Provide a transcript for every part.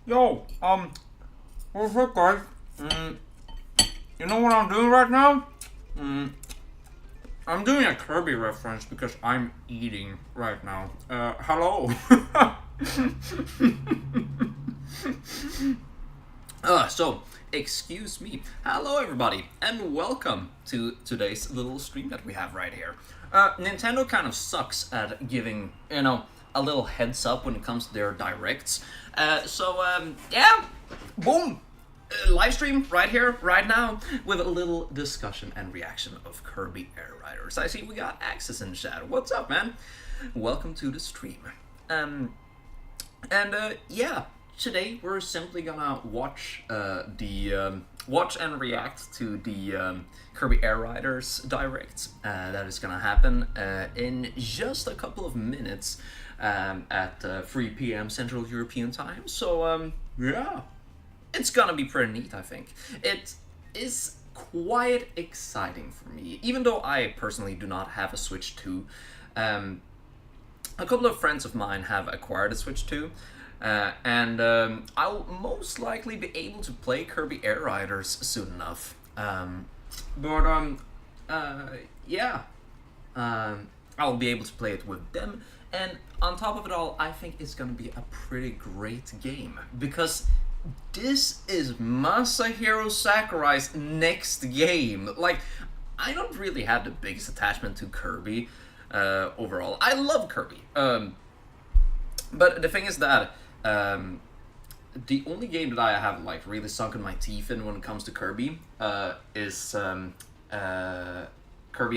Yo, what's up, guys? You know what I'm doing right now? I'm doing a Kirby reference because I'm eating right now. Hello. Excuse me. Hello, everybody, and welcome to today's little stream that we have right here. Nintendo kind of sucks at giving, a little heads up when it comes to their directs. Yeah, boom! Live stream right here, right now, with a little discussion and reaction of Kirby Air Riders. I see we got Access in chat. What's up, man? Welcome to the stream. Yeah, today we're simply gonna watch and react to the Kirby Air Riders direct that is gonna happen in just a couple of minutes at 3 p.m. Central European Time. So yeah, it's gonna be pretty neat. I think it is quite exciting for me, even though I personally do not have a Switch 2. A couple of friends of mine have acquired a Switch 2, and I'll most likely be able to play Kirby Air Riders soon enough. Yeah, I'll be able to play it with them, and on top of it all, I think it's gonna be a pretty great game, because this is Masahiro Sakurai's next game. Like, I don't really have the biggest attachment to Kirby overall. I love Kirby. But the thing is that the only game that I have like really sunken my teeth in when it comes to Kirby is Kirby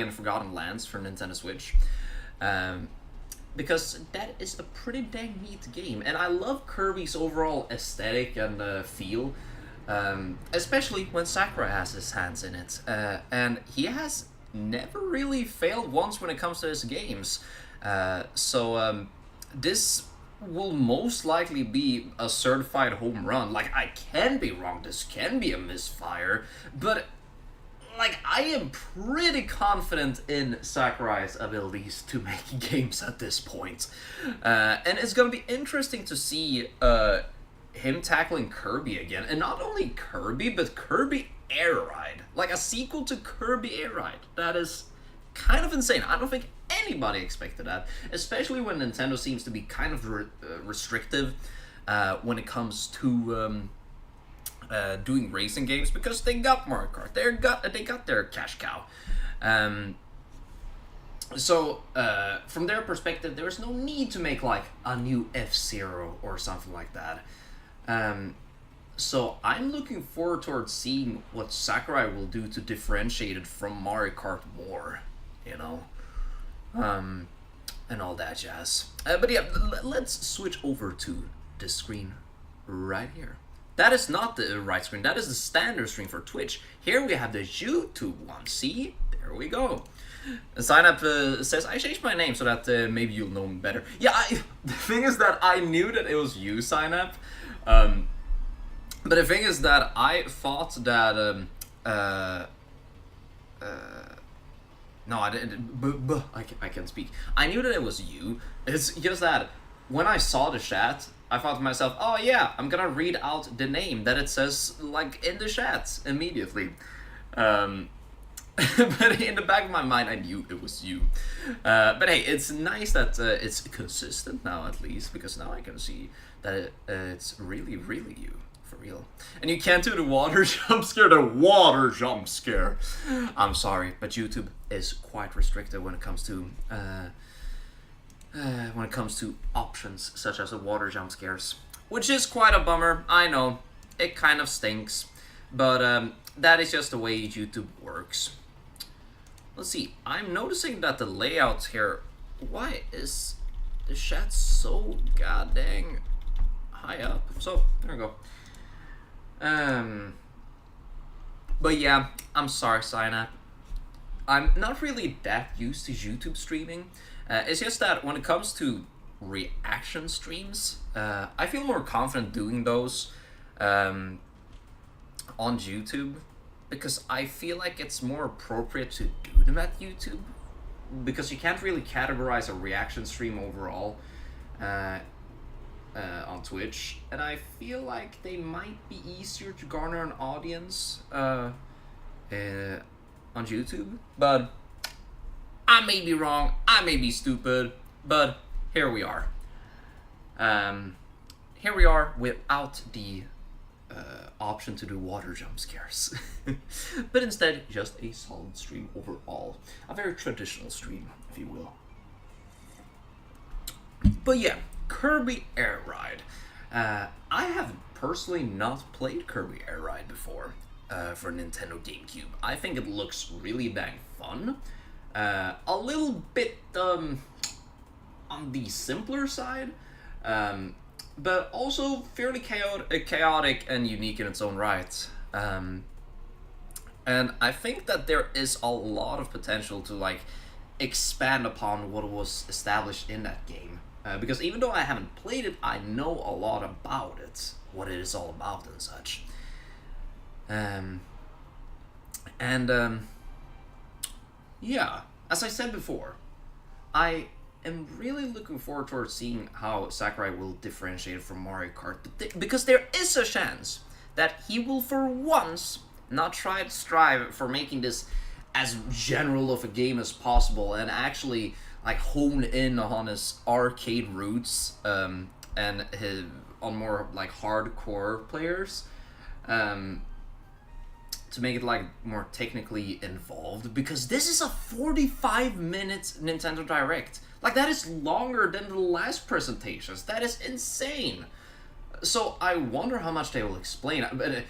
and the Forgotten Lands for Nintendo Switch. Because that is a pretty dang neat game, and I love Kirby's overall aesthetic and feel, especially when Sakurai has his hands in it, and he has never really failed once when it comes to his games. This will most likely be a certified home run. Like, I can be wrong, this can be a misfire, but like, I am pretty confident in Sakurai's abilities to make games at this point. And it's gonna be interesting to see him tackling Kirby again. And not only Kirby, but Kirby Air Ride. Like, a sequel to Kirby Air Ride. That is kind of insane. I don't think anybody expected that. Especially when Nintendo seems to be kind of restrictive when it comes to doing racing games, because they got Mario Kart, they got their cash cow. From their perspective, there is no need to make like a new F-Zero or something like that. So I'm looking forward towards seeing what Sakurai will do to differentiate it from Mario Kart more, and all that jazz. But yeah, let's switch over to the screen right here. That is not the right screen, that is the standard screen for Twitch. Here we have the YouTube one, see? There we go. Sign up says, I changed my name so that maybe you'll know me better. Yeah, the thing is that I knew that it was you, Sign Up. But the thing is that I thought that, no, I didn't, I can't speak. I knew that it was you. It's just that when I saw the chat, I thought to myself, oh yeah, I'm gonna read out the name that it says, like, in the chat immediately. But in the back of my mind, I knew it was you. But hey, it's nice that it's consistent now, at least, because now I can see that it's really, really you, for real. And you can't do the water jump scare, I'm sorry, but YouTube is quite restricted when it comes to options such as the water jump scares, which is quite a bummer. I know, it kind of stinks, but that is just the way YouTube works. Let's see, I'm noticing that the layout here, why is the chat so goddamn high up? So, there we go. But yeah, I'm sorry, Sign Up. I'm not really that used to YouTube streaming. It's just that when it comes to reaction streams, I feel more confident doing those on YouTube, because I feel like it's more appropriate to do them at YouTube, because you can't really categorize a reaction stream overall on Twitch, and I feel like they might be easier to garner an audience on YouTube. But I may be wrong, I may be stupid, but here we are. Here we are without the option to do water jump scares, but instead just a solid stream overall. A very traditional stream, if you will. But yeah, Kirby Air Ride. I have personally not played Kirby Air Ride before for Nintendo GameCube. I think it looks really dang fun. A little bit on the simpler side, but also fairly chaotic and unique in its own right. And I think that there is a lot of potential to like expand upon what was established in that game. Because even though I haven't played it, I know a lot about it, what it is all about and such. Yeah, as I said before, I am really looking forward towards seeing how Sakurai will differentiate from Mario Kart, because there is a chance that he will for once not try to strive for making this as general of a game as possible and actually like hone in on his arcade roots and on more like hardcore players to make it like more technically involved, because this is a 45-minute Nintendo Direct. Like, that is longer than the last presentations. That is insane. So I wonder how much they will explain. But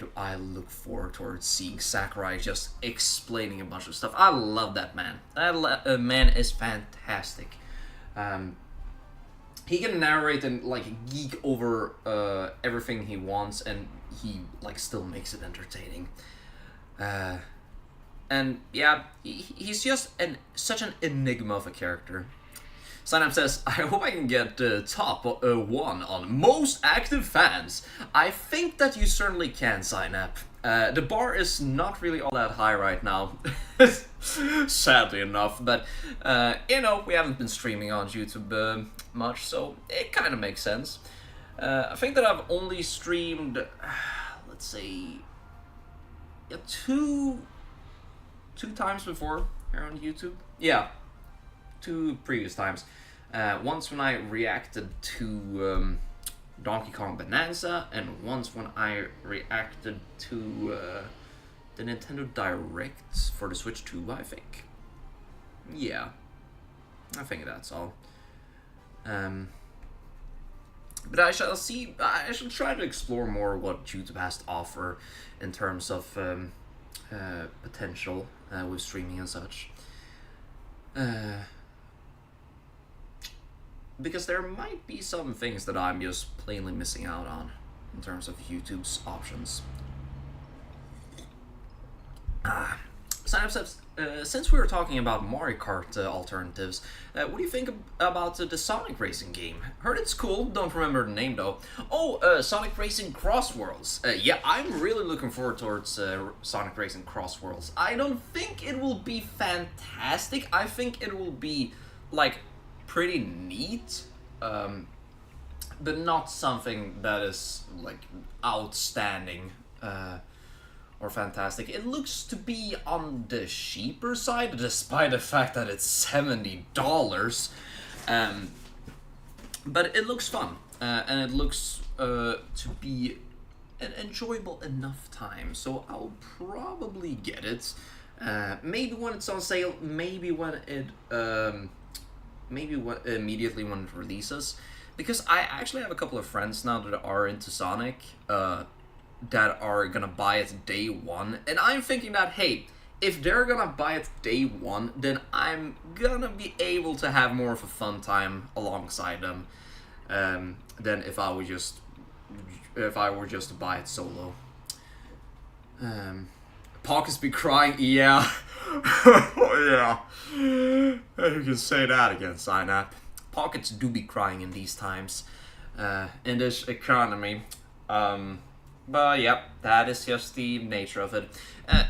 do I look forward towards seeing Sakurai just explaining a bunch of stuff. I love that man. That man is fantastic. He can narrate and like geek over everything he wants, and he like still makes it entertaining. And yeah, he's just such an enigma of a character. Signup says, I hope I can get top 1 on most active fans. I think that you certainly can, Signup. The bar is not really all that high right now, sadly enough, but you know, we haven't been streaming on YouTube much, so it kind of makes sense. I think that I've only streamed, let's say, two times before here on YouTube. Yeah, 2 previous times. Once when I reacted to Donkey Kong Bonanza, and once when I reacted to the Nintendo Direct for the Switch 2, I think. Yeah, I think that's all. But I shall try to explore more what YouTube has to offer in terms of potential with streaming and such. Because there might be some things that I'm just plainly missing out on in terms of YouTube's options. Since we were talking about Mario Kart alternatives, what do you think about the Sonic Racing game? Heard it's cool, don't remember the name though. Oh, Sonic Racing Cross Worlds. Yeah, I'm really looking forward towards Sonic Racing Cross Worlds. I don't think it will be fantastic. I think it will be, like, pretty neat, but not something that is, like, outstanding, or fantastic. It looks to be on the cheaper side, despite the fact that it's $70. But it looks fun, and it looks to be an enjoyable enough time, so I'll probably get it. Maybe when it's on sale, maybe when it, immediately when it releases, because I actually have a couple of friends now that are into Sonic, that are gonna buy it day one, and I'm thinking that, hey, if they're gonna buy it day one, then I'm gonna be able to have more of a fun time alongside them, than if I were just to buy it solo. Pockets be crying, yeah. Oh yeah. You can say that again, Signup. Pockets do be crying in these times, in this economy. But yep, that is just the nature of it.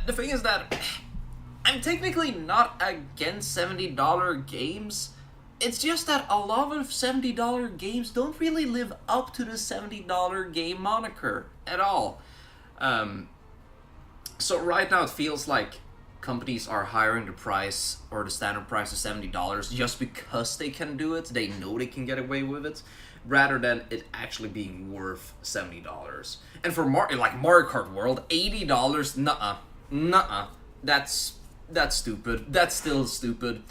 The thing is that I'm technically not against $70 games, It's just that a lot of $70 games don't really live up to the $70 game moniker at all. So right now it feels like companies are hiring the price or the standard price of $70 just because they can do it. They know they can get away with it, rather than it actually being worth $70. And for Mario Kart World, $80, nuh-uh. That's stupid. That's still stupid.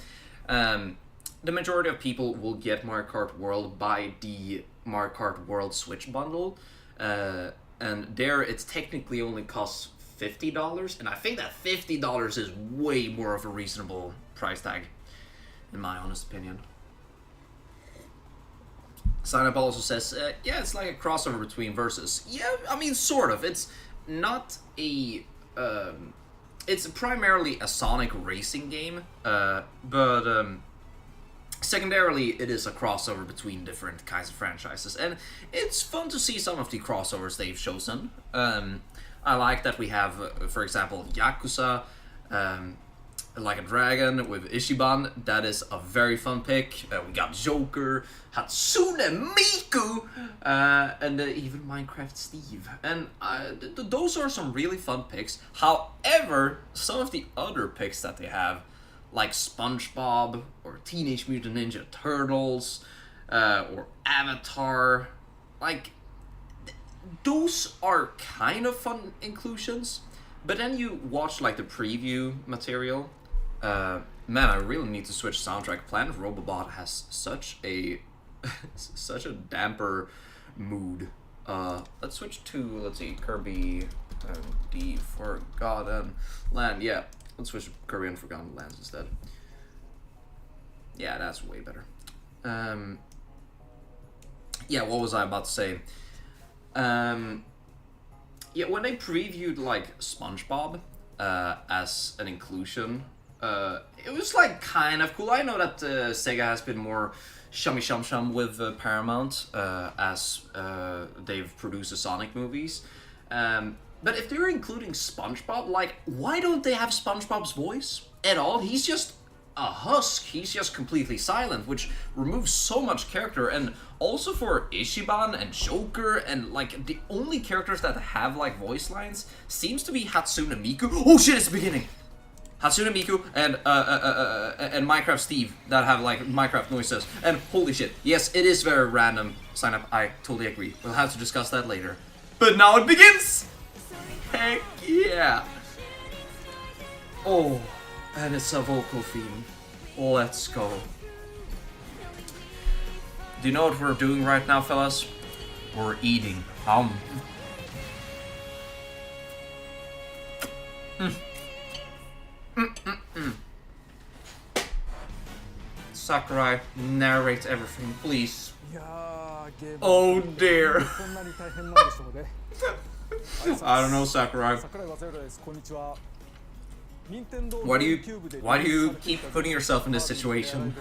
The majority of people will get Mario Kart World by the Mario Kart World Switch bundle, and there it's technically only costs $50, and I think that $50 is way more of a reasonable price tag, in my honest opinion. Sign Up also says, yeah, it's like a crossover between Versus. Yeah, I mean, sort of. It's not a... it's primarily a Sonic racing game, but secondarily, it is a crossover between different kinds of franchises, and it's fun to see some of the crossovers they've chosen. I like that we have, for example, Yakuza, Like a Dragon with Ichiban. That is a very fun pick. We got Joker, Hatsune Miku, and even Minecraft Steve. And those are some really fun picks. However, some of the other picks that they have, like SpongeBob or Teenage Mutant Ninja Turtles or Avatar, like, those are kind of fun inclusions, but then you watch like the preview material. Man, I really need to switch soundtrack. Planet Robobot has such a such a damper mood. Let's switch to, let's see, Kirby the Forgotten Land. Yeah, let's switch to Kirby and Forgotten Lands instead. Yeah, that's way better. Yeah, what was I about to say? Yeah, when they previewed like SpongeBob as an inclusion, it was like kind of cool. I know that Sega has been more shummy shum shum with Paramount as they've produced the Sonic movies. But if they're including SpongeBob, like, why don't they have SpongeBob's voice at all? He's just a husk. He's just completely silent, which removes so much character. And also for Ichiban and Joker, and like the only characters that have like voice lines seems to be Hatsune Miku. Oh shit, it's the beginning. Hatsune Miku and Minecraft Steve that have like Minecraft noises. And holy shit, yes, it is very random. Sign Up, I totally agree. We'll have to discuss that later. But now it begins. Heck yeah. Oh. And it's a vocal theme. Let's go. Do you know what we're doing right now, fellas? We're eating. Sakurai, narrate everything, please. Oh dear. I don't know, Sakurai. Why do you keep putting yourself in this situation?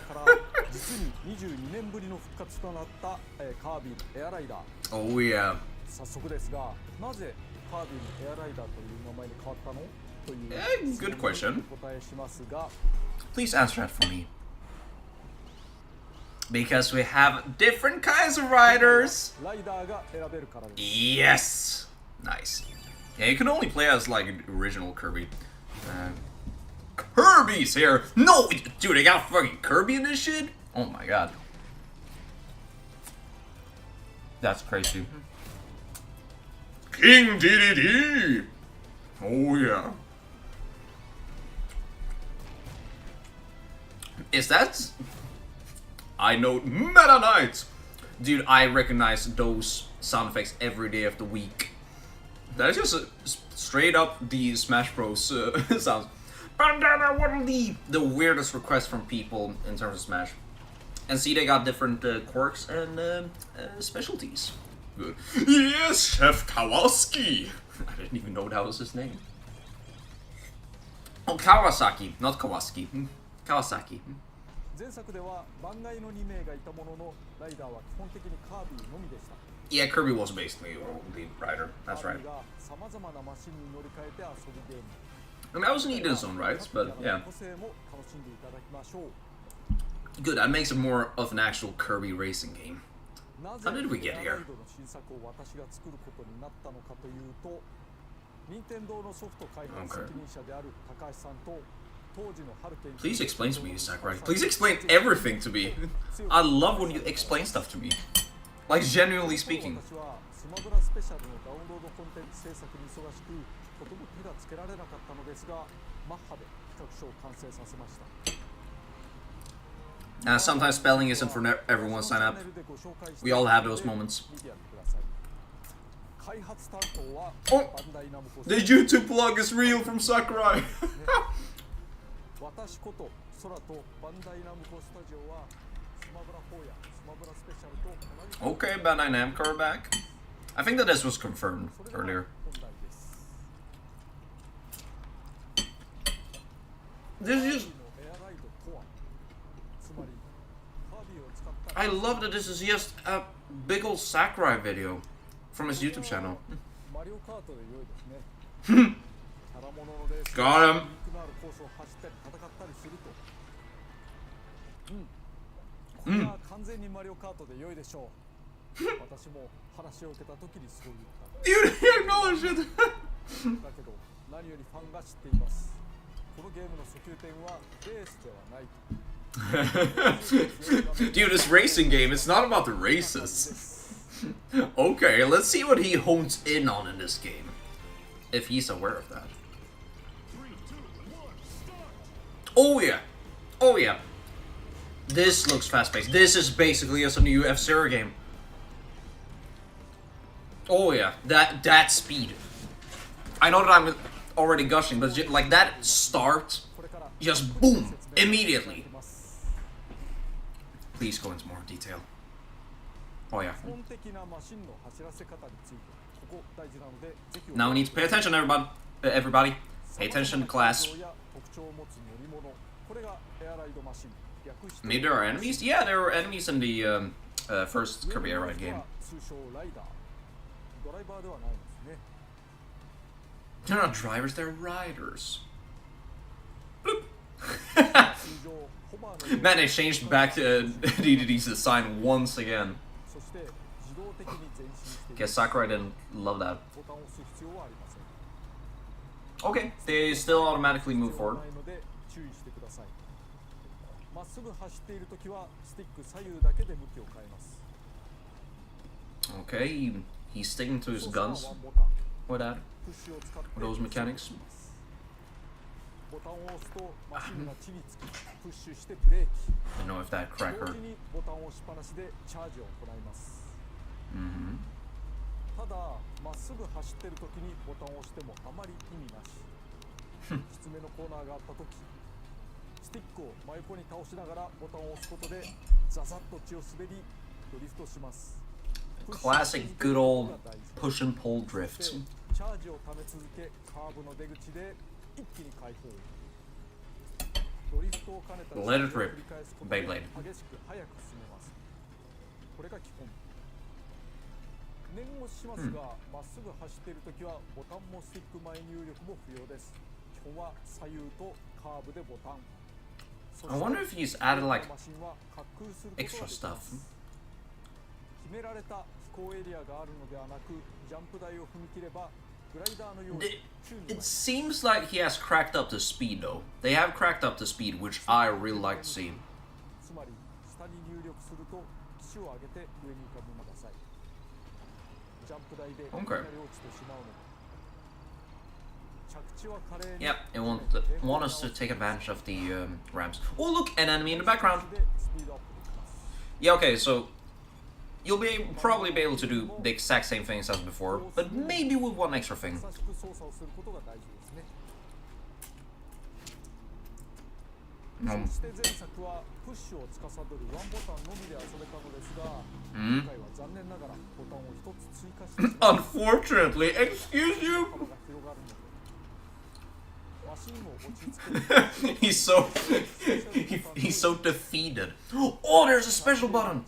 Oh yeah. Good question. Please answer that for me. Because we have different kinds of riders. Yes. Nice. Yeah, you can only play as like original Kirby. Kirby's here! No! Dude, they got fucking Kirby in this shit? Oh my god. That's crazy. King DDD! Oh yeah. Is that... I know Meta Knight! Dude, I recognize those sound effects every day of the week. That's just straight up the Smash Bros. Sounds. Bandana, what are the weirdest requests from people in terms of Smash? And see, they got different quirks and specialties. Good. Yes, Chef Kawasaki! I didn't even know that was his name. Oh, Kawasaki, not Kawasaki. Kawasaki. Yeah, Kirby was basically the rider. That's right. I mean, that was neat in its own rights, but yeah. Good, that makes it more of an actual Kirby racing game. How did we get here? Okay. Please explain to me, Sakurai. Please explain everything to me. I love when you explain stuff to me. Like, genuinely speaking. Sometimes spelling isn't for everyone, sign up. We all have those moments. Oh! The YouTube vlog is real from Sakurai! Okay, Bandai Namco are back. I think that this was confirmed earlier. This is just... I love that this is just a big ol' Sakurai video from his YouTube channel. Got him. You acknowledge it. Dude, this racing game, it's not about the races. Okay, let's see what he hones in on in this game. If he's aware of that. Oh yeah. Oh yeah. This looks fast-paced. This is basically just a new F-Zero game. Oh yeah, that speed. I know that I'm already gushing, but just, like that start, just boom, immediately. Please go into more detail. Oh yeah. Now we need to pay attention, everybody. Everybody, pay attention, class. Maybe there are enemies? Yeah, there were enemies in the first Kirby Ride game. They're not drivers, they're riders. Bloop. Man, they changed back to DDD's design once again. Guess Sakurai didn't love that. Okay, they still automatically move forward. Okay, he's sticking to his guns with that, with those mechanics. I don't know if that cracker. Classic good old push and pull drifts. Let it rip, Beyblade. I wonder if he's added like extra stuff. It seems like he has cracked up the speed though. They have cracked up the speed, which I really like to see. Okay. Yep, it want us to take advantage of the ramps. Oh look, an enemy in the background. Yeah, okay, so you'll probably be able to do the exact same things as before, but maybe with one extra thing. Unfortunately, excuse you. he's so defeated. Oh, there's a special button.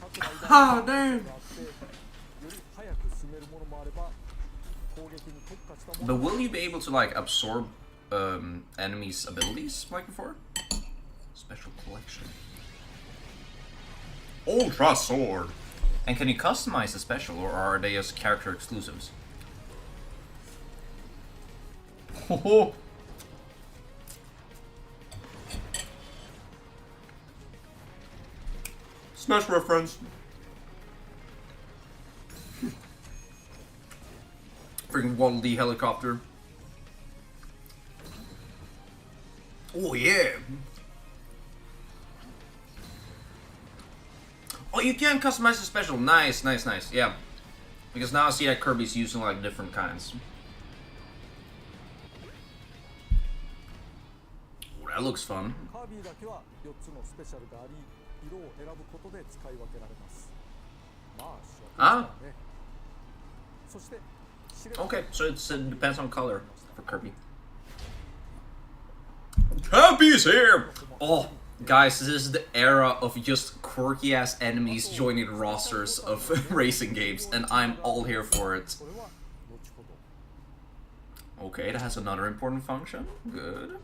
Okay. Ah, damn. But will you be able to like absorb enemies' abilities like before? Special collection. Ultra sword. And can you customize the special, or are they just character exclusives? Oh. Smash reference. Freaking Waddle Dee helicopter. Oh yeah. Oh, you can customize the special. Nice, nice, nice. Yeah. Because now I see that Kirby's using like different kinds. Oh, that looks fun. Ah. Okay, so it depends on color for Kirby. Kirby's here! Oh, guys, this is the era of just quirky ass enemies joining rosters of racing games, and I'm all here for it. Okay, that has another important function. Good.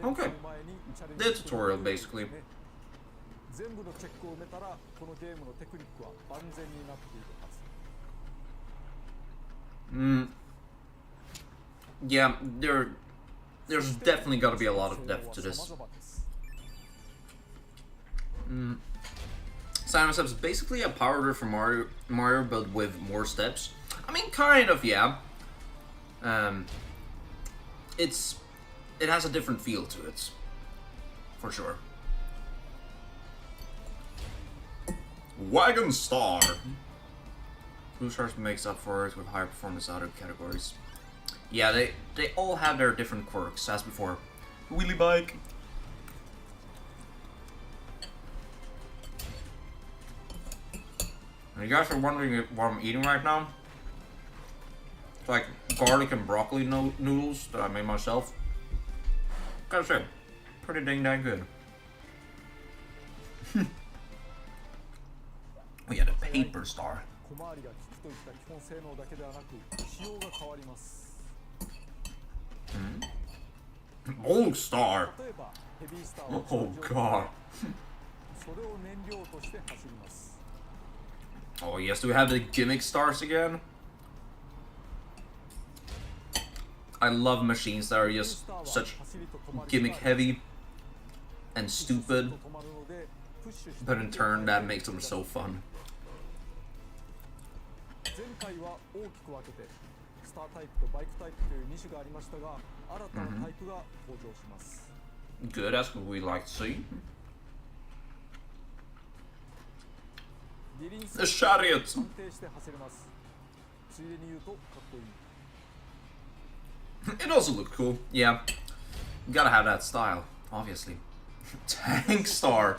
Okay. The tutorial, basically. Yeah, there's definitely got to be a lot of depth to this. Simon Steps is basically a power grid for Mario, but with more steps. I mean, kind of, yeah. It has a different feel to it, for sure. Wagon Star. Blue Stars makes up for it with higher performance other categories. Yeah, they all have their different quirks, as before. Wheelie bike. And you guys are wondering what I'm eating right now? It's like garlic and broccoli noodles that I made myself. Gotta say, pretty dang good. Oh yeah, the paper star. Old star. Oh god. Oh yes, do we have the gimmick stars again? I love machines that are just such gimmick heavy and stupid, but in turn that makes them so fun. Good, that's what we like to see. The chariot! It also looked cool, yeah. You gotta have that style, obviously. Tank star!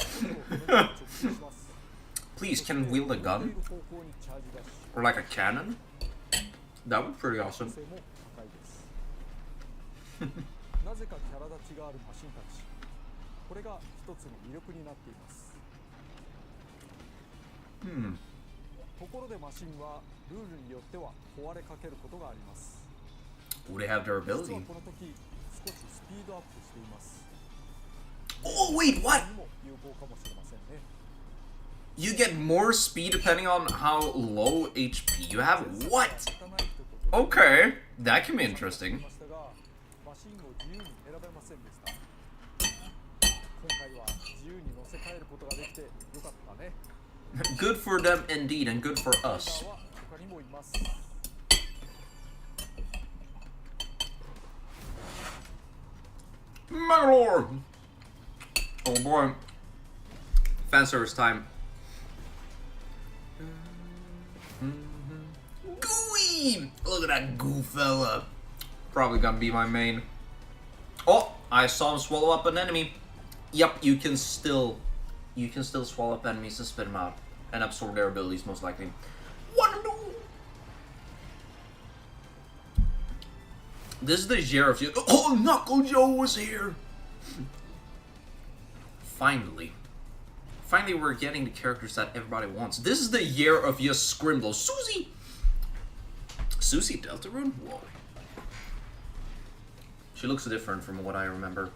Please, can it wield a gun? Or like a cannon? That would be pretty awesome. Oh, they have their ability. Oh wait, what? You get more speed depending on how low HP you have? What? Okay, that can be interesting. Good for them indeed, and good for us. Megalore! Oh boy. Fan service time. Gooey! Look at that goo fella. Probably gonna be my main. Oh, I saw him swallow up an enemy. Yep, you can still swallow up enemies and spit them out and absorb their abilities most likely. What? This is the year of you. Oh, Knuckle Joe was here. Finally. Finally, we're getting the characters that everybody wants. This is the year of your Scrimlow. Susie! Susie Deltarune? Whoa. She looks different from what I remember.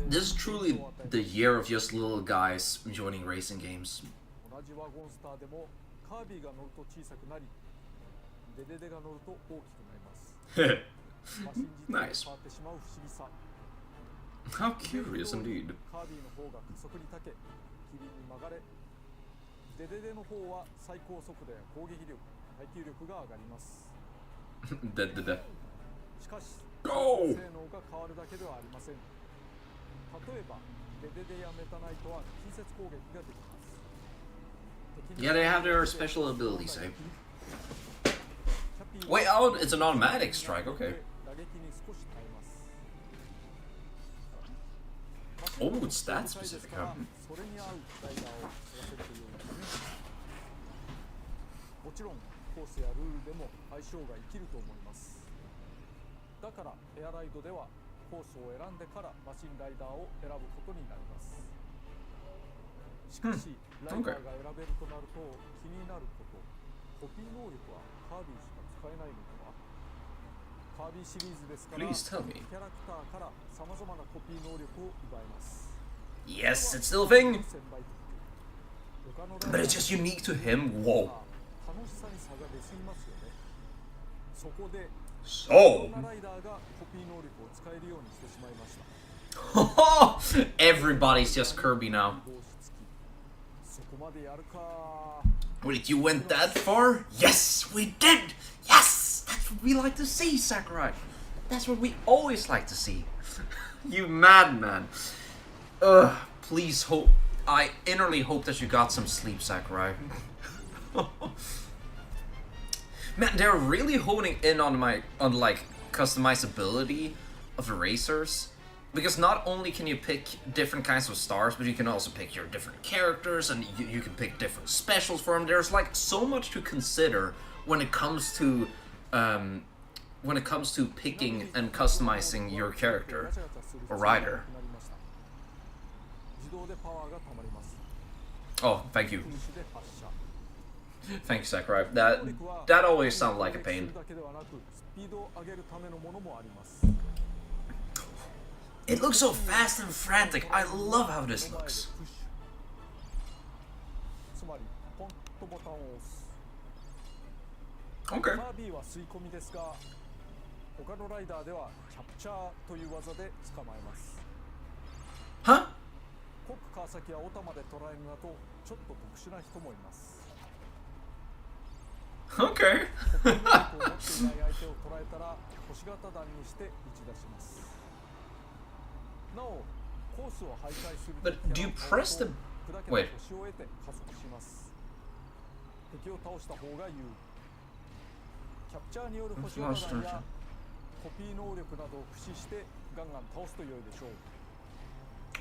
This is truly the year of just little guys joining racing games. Nice. How curious indeed. Go! Yeah, they have their special abilities, eh? Wait, oh, it's an automatic strike, okay. Oh, it's that specific, huh? Okay. Please tell me. Yes, it's still a thing. But it's just unique to him. Whoa. So. Everybody's just Kirby now. Wait, you went that far? Yes, we did! Yes! That's what we like to see, Sakurai. That's what we always like to see. You madman. Please hope. I innerly hope that you got some sleep, Sakurai. Man, they're really honing in on like customizability of the racers. Because not only can you pick different kinds of stars, but you can also pick your different characters, and you can pick different specials for them. There's like so much to consider when it comes to picking and customizing your character or rider. Oh, thank you. Thank you, Sakurai. That always sounded like a pain. It looks so fast and frantic. I love how this looks. Okay. Huh? Okay. But do you press the... Wait.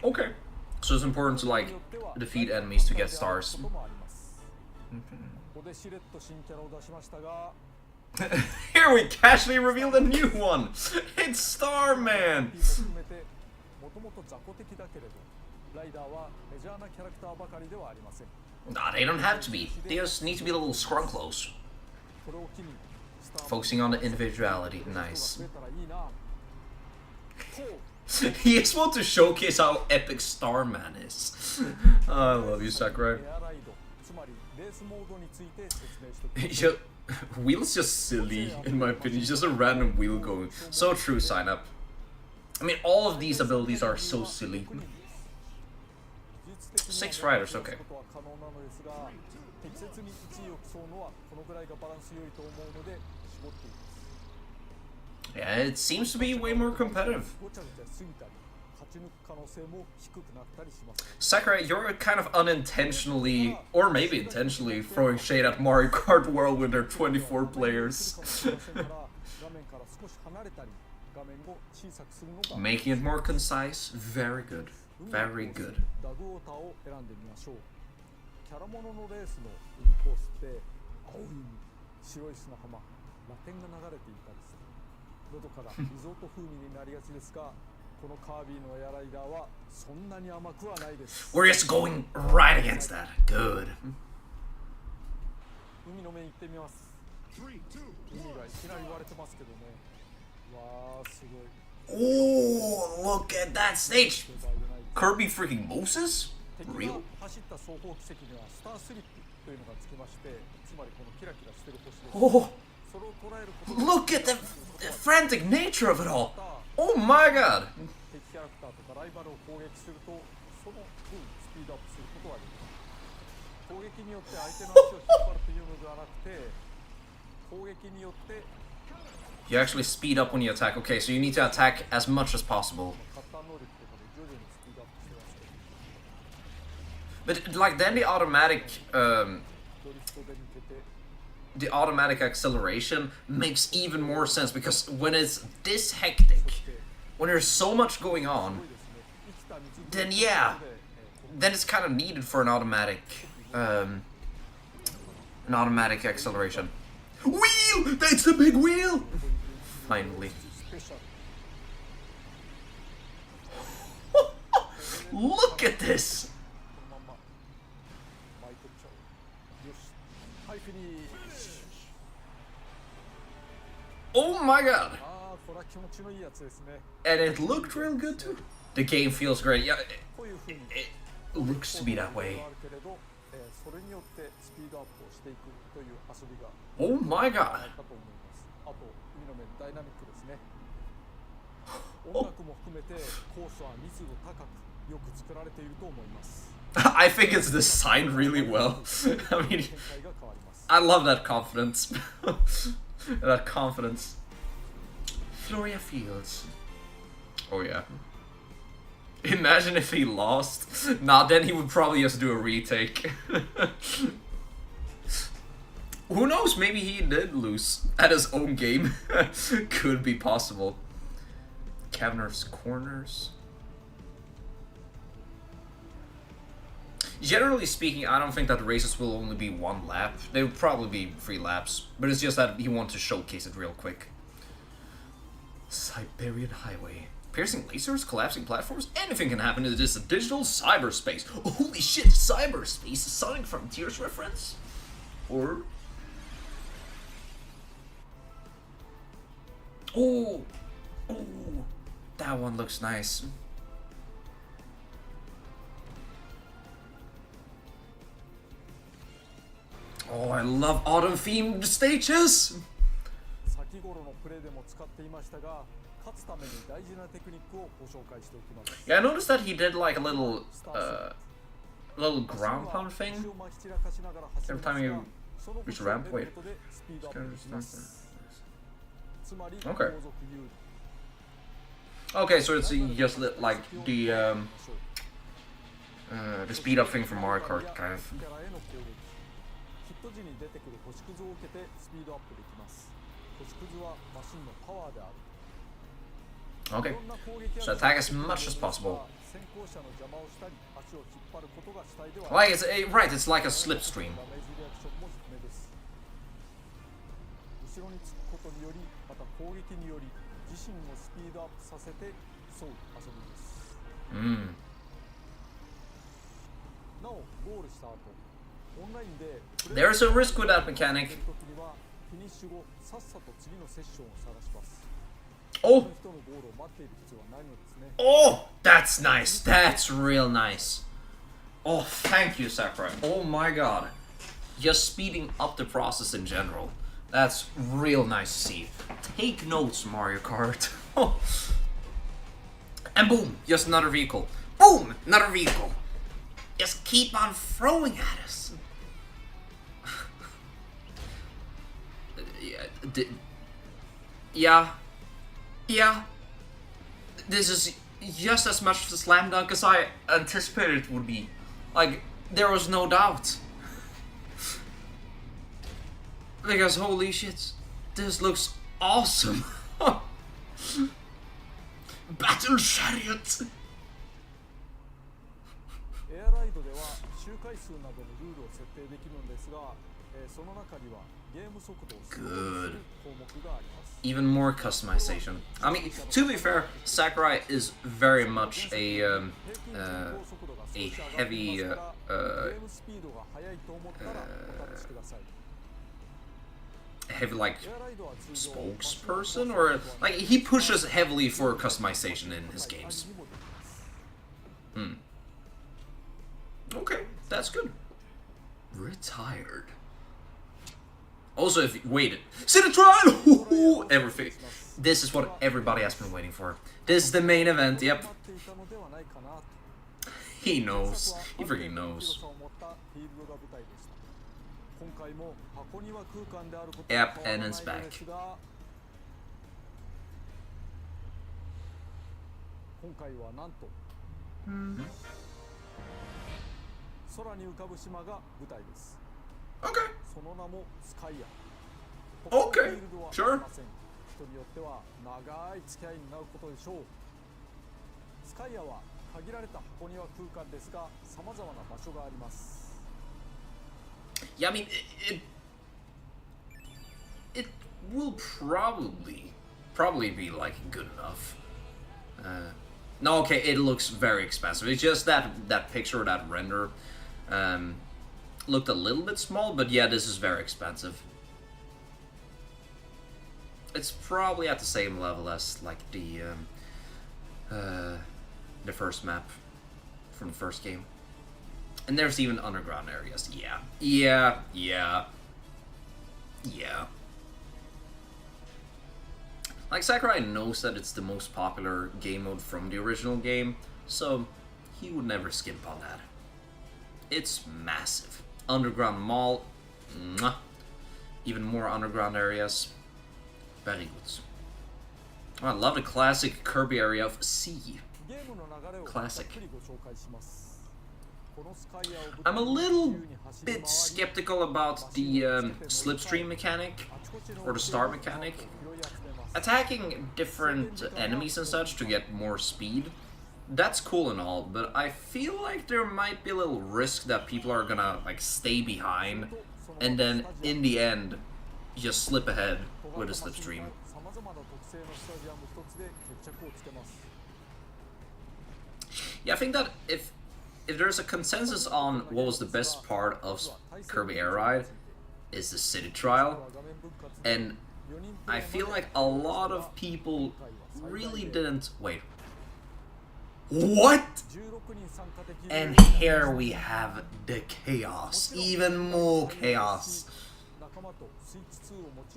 Okay. So it's important to like defeat enemies to get stars. Here we casually revealed a new one! It's Starman! Nah, they don't have to be. They just need to be a little scrunclose. Focusing on the individuality. Nice. He just wants to showcase how epic Starman is. Oh, I love you, Sakurai. Wheel's just silly, in my opinion. He's just a random wheel going. So true, sign up. I mean, all of these abilities are so silly. 6 riders, okay. Yeah, it seems to be way more competitive. Sakurai, you're kind of unintentionally, or maybe intentionally, throwing shade at Mario Kart World with their 24 players. Making it more concise, very good. Very good. We're just going right against that. Good. Oh, look at that stage. Kirby freaking Moses? Real? Oh, look at the frantic nature of it all. Oh my god. You actually speed up when you attack. Okay, so you need to attack as much as possible. But like then the automatic acceleration makes even more sense, because when it's this hectic, when there's so much going on, then yeah, then it's kind of needed for an automatic acceleration. Wheel! That's the big wheel! Finally. Look at this! Oh my god! And it looked real good too. The game feels great. Yeah, it looks to be that way. Oh my god! Oh. I think it's designed really well. I mean, I love that confidence. That confidence. Floria Fields. Oh yeah. Imagine if he lost. Nah, then he would probably just do a retake. Who knows? Maybe he did lose at his own game. Could be possible. Caverner's Corners. Generally speaking, I don't think that the races will only be 1 lap. They will probably be 3 laps. But it's just that he wants to showcase it real quick. Siberian Highway. Piercing lasers, collapsing platforms, anything can happen in this digital cyberspace. Oh, holy shit, cyberspace? Sonic Frontiers reference? Or... Oh! Oh! That one looks nice. Oh, I love autumn-themed stages! Yeah, I noticed that he did like a little ground pound thing every time you reach a ramp. Wait. Okay. Okay, so it's just like the speed up thing from Mario Kart, kind of. Okay, so attack as much as possible. Like it's right, it's like a slipstream. There's a risk with that mechanic. Oh! Oh! That's nice. That's real nice. Oh, thank you, Sakurai. Oh my god. Just speeding up the process in general. That's real nice to see. Take notes, Mario Kart. And boom! Just another vehicle. Boom! Another vehicle. Just keep on throwing at us. Yeah. This is just as much of a slam dunk as I anticipated it would be. Like, there was no doubt. Because holy shit, this looks awesome. Battle Chariot! Good. Even more customization. I mean, to be fair, Sakurai is very much a heavy heavy like spokesperson, or like he pushes heavily for customization in his games. Okay, that's good. Retired. Also, if you waited, sit a trial. Everything. This is what everybody has been waiting for. This is the main event. Yep. He knows. He freaking knows. Yep, and it's back. Okay. Okay, sure. Yeah, I mean, it will probably be like good enough. No, okay, it looks very expensive. It's just that picture, that render, looked a little bit small, but yeah, this is very expensive. It's probably at the same level as like the first map from the first game. And there's even underground areas. Yeah. Like, Sakurai knows that it's the most popular game mode from the original game, so he would never skimp on that. It's massive. Underground mall, mwah. Even more underground areas. Very good. Oh, I love the classic Kirby area of sea. Classic. I'm a little bit skeptical about the slipstream mechanic, or the star mechanic. Attacking different enemies and such to get more speed, that's cool and all, but I feel like there might be a little risk that people are gonna like stay behind and then in the end just slip ahead with a slipstream. Yeah, I think that if there's a consensus on what was the best part of Kirby Air Ride, is the city trial, and I feel like a lot of people really didn't... Wait. What? And here we have the chaos. Even more chaos.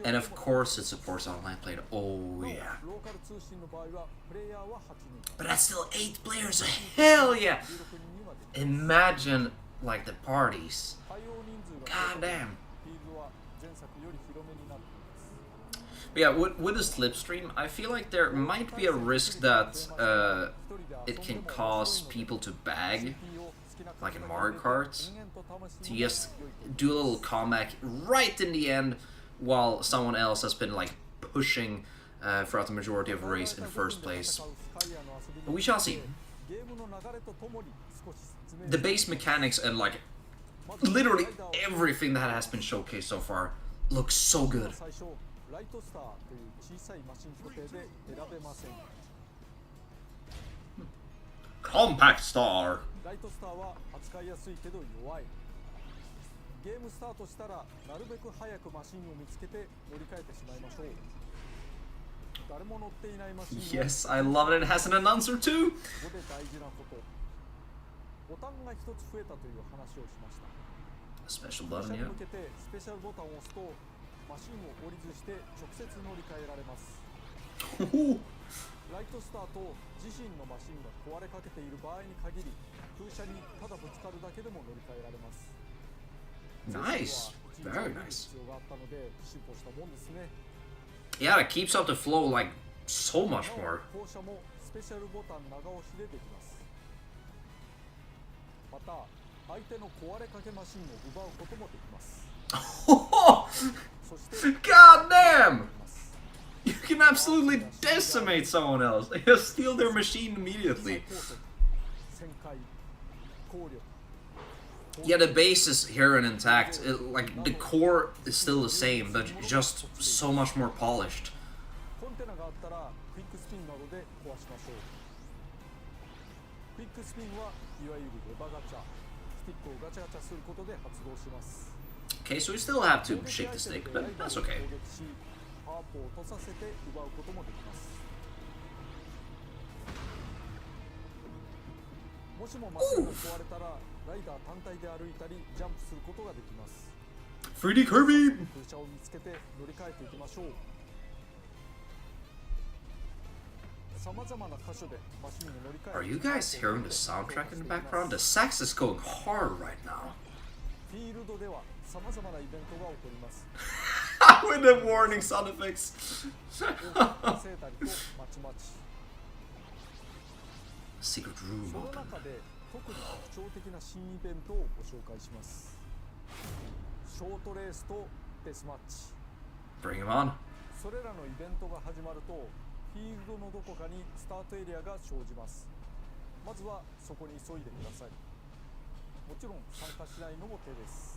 And of course it supports online play. Oh yeah. But that's still 8 players. Hell yeah. Imagine like the parties. God damn. But yeah, with the slipstream, I feel like there might be a risk that it can cause people to bag, like in Mario Kart, to just do a little comeback right in the end, while someone else has been like pushing throughout the majority of the race in first place. But we shall see. The base mechanics and like literally everything that has been showcased so far looks so good. Compact Star. Yes, I love it. It has an announcer too. A special button, yeah. Nice. Very nice. Yeah, it keeps up the flow like so much more. God damn! You can absolutely decimate someone else. You'll steal their machine immediately. Yeah, the base is here and intact. Like, the core is still the same, but just so much more polished. コンテナがあったらクイックスピンなどで壊しましょう。クイックスピンはいわゆるレバガチャ、スティックをガチャガチャすることで発動します。 Okay, so we still have to shake the stick, but that's okay. パワーアップを落とさせて奪うこともできます。もしもマシンが壊れたらライダー単体で歩いたりジャンプすることができます。 3D Kirby! 空車を見つけて乗り換えていきましょう。様々な箇所でマシンに乗り換え Are you guys hearing the soundtrack in the background? The sax is going hard right now. フィールドでは様々なイベントが起こります。 With the warning sound effects. セータリとまちまち。 Secret room その open. 中で特に特徴的な新イベントをご紹介します。ショートレースとデスマッチ。 Bring him on. それらのイベントが始まるとフィールドのどこかにスタートエリアが生じます。まずはそこに急いでください。もちろん参加しないのも手です。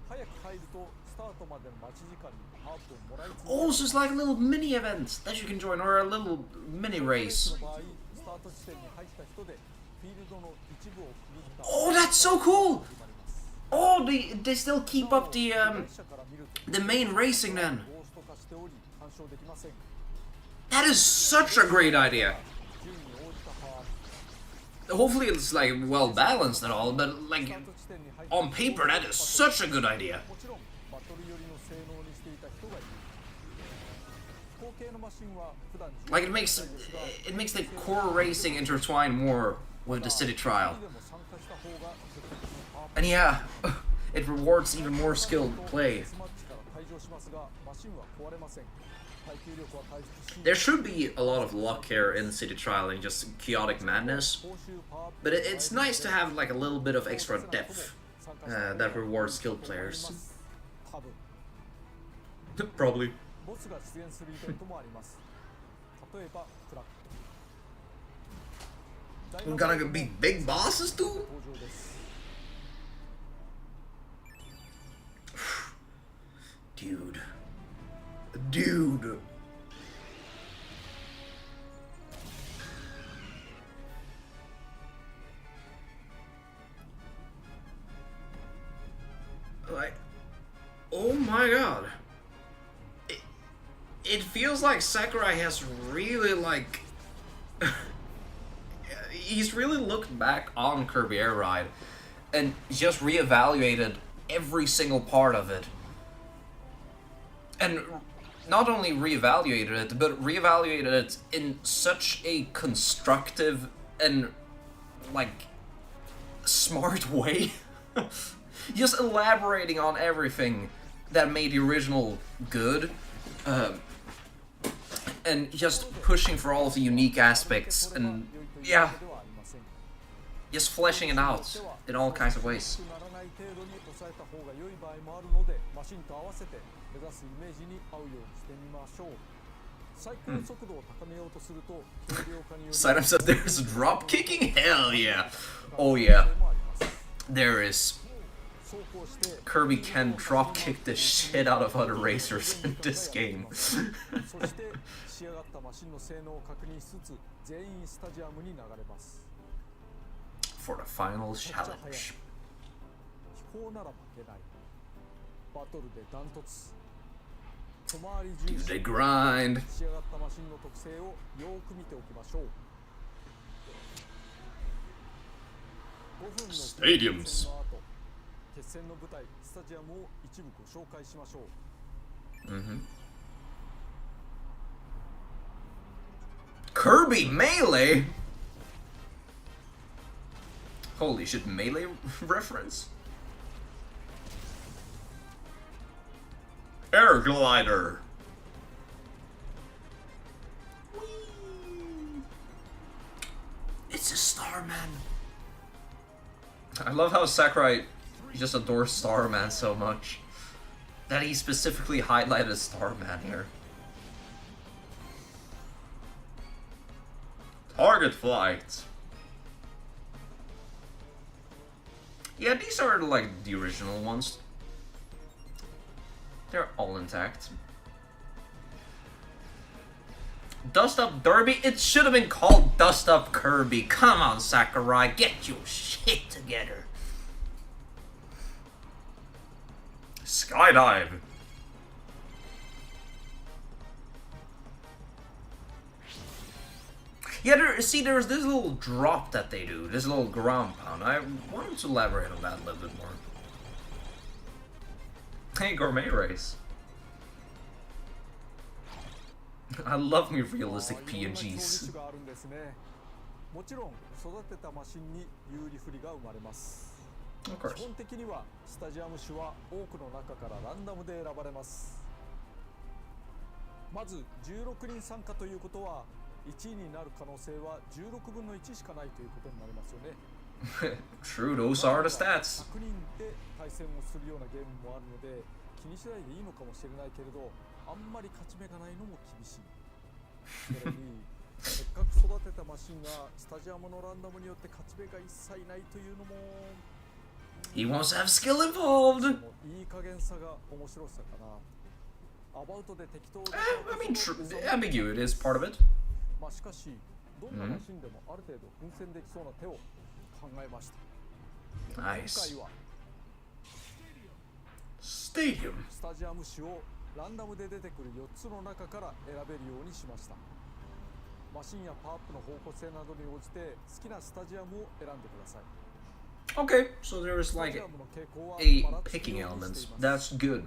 早く入るとスタートまでの待ち時間にハープをもらい続け Oh, so it's like a little mini event that you can join, or a little mini レー race. スの場合、スタート地点に入った人でフィールドの一部を区切った Oh, that's so cool! 始まります。 Oh, they still keep up the 会社から見ると the main racing then. ゴースト化しており干渉できません。 That is such a great idea. 順に応じたパワーアップ Hopefully it's like well balanced and all, but ス like タート地点に入った on paper that is such a good idea. もちろんバトル寄りの性能にしていた人がいる。後継のマシンは普段 Like it makes the core racing intertwine more with the city trial. でも参加した方が積極的にパワーアップ And yeah, it rewards even more skilled play. デスマッチから退場しますがマシンは壊れません。耐久力は回復し There should be a lot of luck here in city trial and just chaotic madness, 報酬パワーアップ but it's nice to have like a little bit of extra depth that rewards skilled players. 多分 Probably. ボスが出現するイベントもあります。例えばクラック Gonna be big bosses too? 登場です。 Dude. Dude. Like, oh my god. It feels like Sakurai has really like he's really looked back on Kirby Air Ride and just reevaluated every single part of it. And not only reevaluated it, but reevaluated it in such a constructive and like smart way. Just elaborating on everything that made the original good. And just pushing for all of the unique aspects and yeah, just fleshing it out in all kinds of ways. ならない程度に抑えた方が良い場合もあるのでマシンと合わせて目指すイメージに合うようにしてみましょう。最高速度を高めようとすると軽量化により Sidem said there's drop kicking? Hell yeah. Oh yeah. There is. 走行して Kirby can drop kick the shit out of other racers in this game. そして仕上がったマシンの性能を確認しつつ全員スタジアムに流れます。 For the final challenge. 飛行なら負けない。バトルでダントツ。小回り Do 重視 the grind. 仕上がったマシンの特性をよーく見ておきましょう。5分の Stadiums. 決戦の後、決戦の舞台スタジアムを一部ご紹介しましょう。 Kirby Melee? Holy shit, Melee reference? Air glider. Whee! It's a Starman. I love how Sakurai just adores Starman so much that he specifically highlighted Starman here. Target flight. Yeah, these are like the original ones. They're all intact. Dust Up Derby? It should have been called Dust Up Kirby. Come on, Sakurai, get your shit together. Skydive. Yeah, there's this little drop that they do, this little ground pound. I wanted to elaborate on that a little bit more. Hey, gourmet race. I love me realistic PNGs. もちろん育てたマシンに有利不利が生まれます。基本的にはスタジアム種は多くの中からランダムで選ばれます。まず16人参加ということは1位になる可能性は16分の1しかないということになりますよね。True, those are the stats. 100人で対戦をするようなゲームもあるので気にしないでいいのかもしれないけれど、あんまり勝ち目がないのも厳しい。それにせっかく育てたマシンがスタジアムのランダムによって勝ち目が一切ないというのも He wants to have skill involved. いい加減さが面白さかな。アバウトで適当で I mean, ambiguity is part of it. まあしかしどんなマシンでもある程度奮戦できそうな手を考えました。 Nice. 今回は Stadium. スタジアム種をランダムで出てくる4つの中から選べるようにしました。マシンやパワーアップの方向性などに応じて好きなスタジアムを選んでください。 Okay, so there's like a picking element. That's good.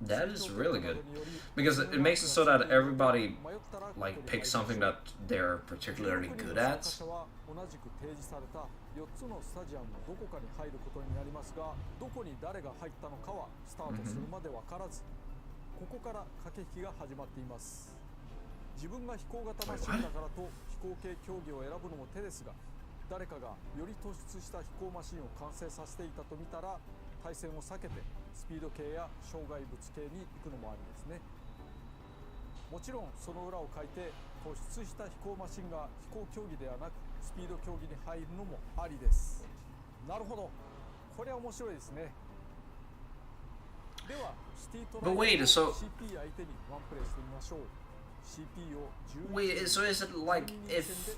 That is really good. Because it makes it so that everybody like picks something that they're particularly good at. 同じく提示された4つのスタジアムのどこかに入ることになりますが、どこに誰が入ったのかはスタートするまで分からず、ここから駆け引きが始まっています。自分が飛行型マシンだからと飛行系競技を選ぶのも手ですが、誰かがより突出した飛行マシンを完成させていたと見たら対戦を避けてスピード系や障害物系に行くのもありですね。もちろんその裏を書いて突出した飛行マシンが飛行競技ではなくスピード競技に入るのもありです。なるほど、これは面白いですね。ではシティトライの CP 相手にワンプレイしてみましょう。 CP を10 Wait, so is it like if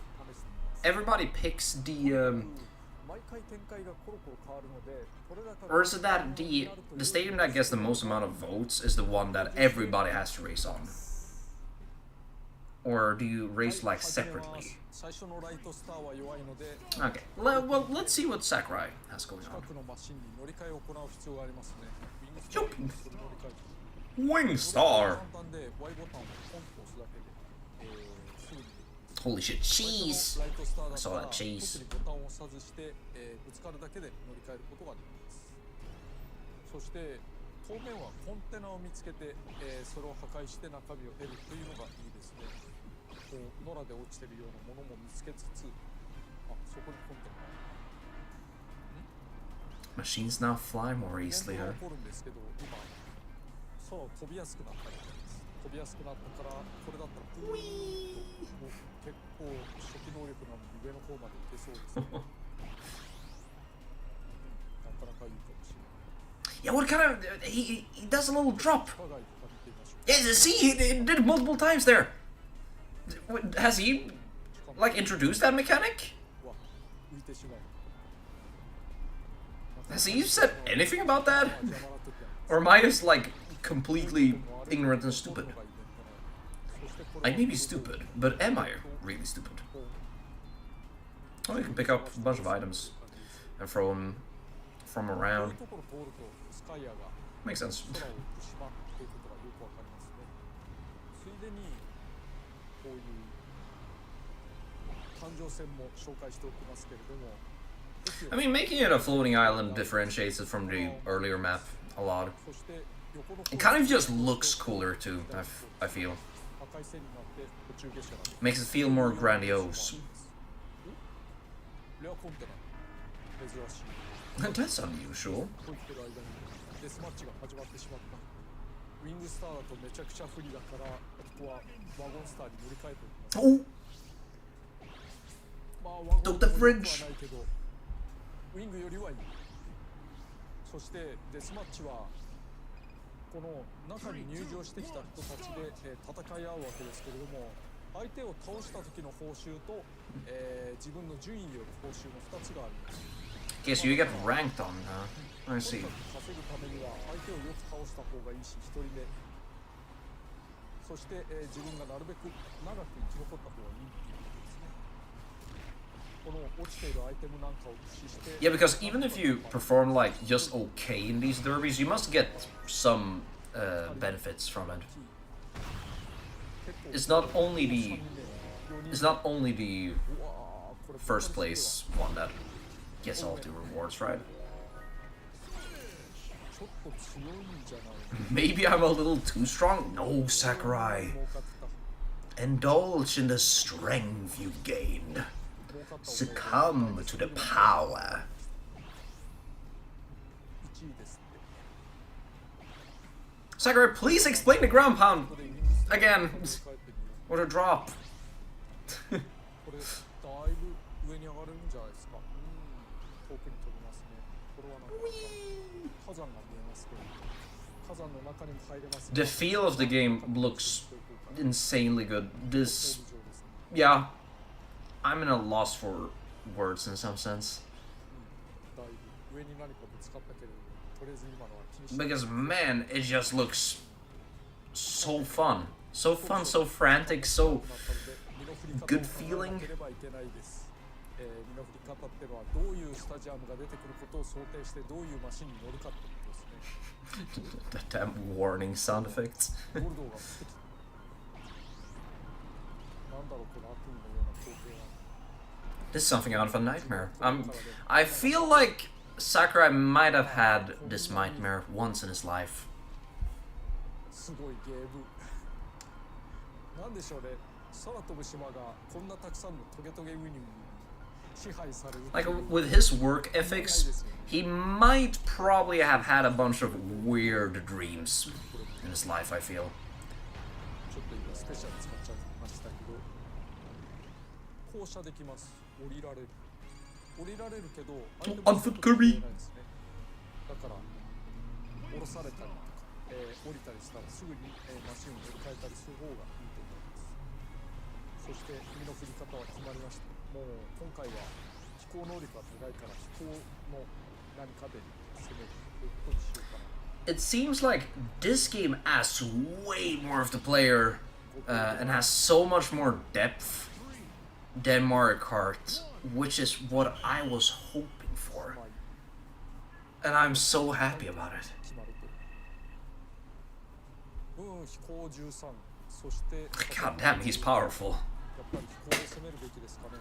everybody picks the or is it that the stadium that gets the most amount of votes is the one that everybody has to race on? Or do you race like separately? Okay, well, let's see what Sakurai has going on. Wing Star! Holy shit, cheese! I saw that cheese. そして当面はコンテナを見つけて、それを破壊して中身を得るというのがいいですね。こう野良で落ちてるようなものも見つけつつ、あ、そこにコンテナ。Machines now fly more easily, huh? 起こるんですけど、今空を飛びやすくなったりです。飛びやすくなったから、これだったらプーンと結構初期能力なので上の方まで行けそうですね。なかなかいいかもしれない。 Yeah, what kind of... He does a little drop. Yeah, see, he did it multiple times there. Has he, like, introduced that mechanic? Has he said anything about that? Or am I just, like, completely ignorant and stupid? I may be stupid, but am I really stupid? Oh, you can pick up a bunch of items and throw them from around. Makes sense. I mean, making it a floating island differentiates it from the earlier map a lot. It kind of just looks cooler too, I feel. Makes it feel more grandiose. That's unusual. Oh! Took the fridge! そしてデスマッチはこの中に入場してきた人たちで、戦い合うわけですけれども、相手を倒した時の報酬と、自分の順位による報酬の2つがあります。 Okay, so you get ranked on, I see. 稼ぐためには相手をよく倒した方がいいし、1人目そして、自分がなるべく長く生き残った方がいいっていうことですね。この落ちているアイテムなんかを駆使して Yeah, because even if you perform like just okay in these derbies, you must get some benefits from it. It's not only the first place one that gets all the rewards, right? ちょっと強いんじゃない Maybe I'm a little too strong? No, Sakurai. Indulge in the strength you've gained. Succumb to the power. 1位ですって。 Sakurai, please explain the ground pound again. Or the drop. これだいぶ上に上がるんじゃないですか。遠くに飛びますね。これはなんか火山が見えますけど、火山の中にも入れます。 The feel of the game looks insanely good. This, yeah, I'm in a loss for words in some sense. だいぶ上に何かぶつかったけれども、とりあえず今のは気にしない。 Because man, it just looks so fun. So fun, so frantic, so good feeling. 身の振り方っていうのはどういうスタジアムが出てくることを想定してどういうマシンに乗るかってことですね。 The damn warning sound effects. ゴールドが降ってきた。なんだろうこの悪夢のような光景は。 This is something out of a nightmare. I feel like Sakurai might have had this nightmare once in his life. すごいゲーム。なんでしょうね。空飛ぶ島がこんなたくさんのトゲトゲウニに支配される。 Like, with his work ethics, he might probably have had a bunch of weird dreams in his life, I feel. ちょっと今スペシャル使っちゃいましたけど、降車できます。降りられる。降りられるけど、On foot, Kirby. だから降ろされたりとか、降りたりしたらすぐに、マシンを乗り換えたりする方がいいと思います。そして身の振り方は決まりました。もう今回は飛行能力が高いから飛行の何かで攻めるということにしようかな。 It seems like this game asks way more of the player and has so much more depth than Mario Kart, which is what I was hoping for. And I'm so happy about it. 飛行13、そして God damn, he's powerful. やっぱり飛行で攻めるべきですかね。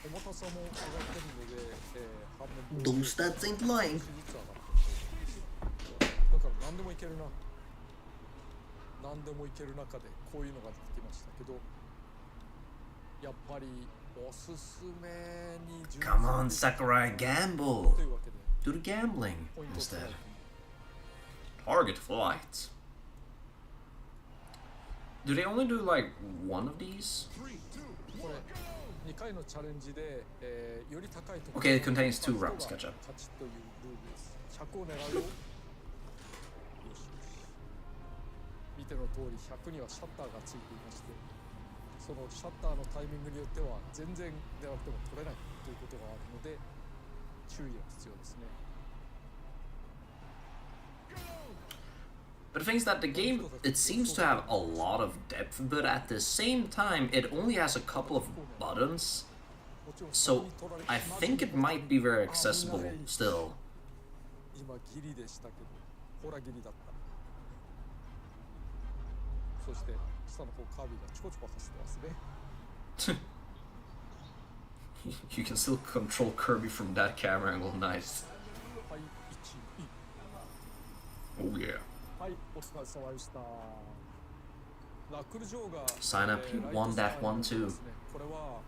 重たさも上がってるので、反面 Those stats ain't lying. だから何でもいけるな。何でもいける中でこういうのが出てきましたけど、やっぱりおすすめに Come on, Sakurai, gamble. というわけで Do the gambling ポイントを instead. 捉えて Target flights. Do they only do like one of these? これ2回のチャレンジで、より高いところ Okay, it contains 2 rounds, gotcha. 勝ちというルールです。100を狙うよ。よしよし。見ての通り100にはシャッターがついていまして、そのシャッターのタイミングによっては全然狙っても取れないということがあるので注意が必要ですね。 But the thing is that the game, it seems to have a lot of depth, but at the same time, it only has a couple of buttons. So I think it might be very accessible still. 今ギリでしたけど、ほらギリだった。そして下の方カービィがちょこちょこ走ってますね。You can still control Kirby from that camera angle, nice. はい、1位。 Oh yeah. はい、お疲れ様でした。ラックル・ジョーが Sign up, you won that one too. これは、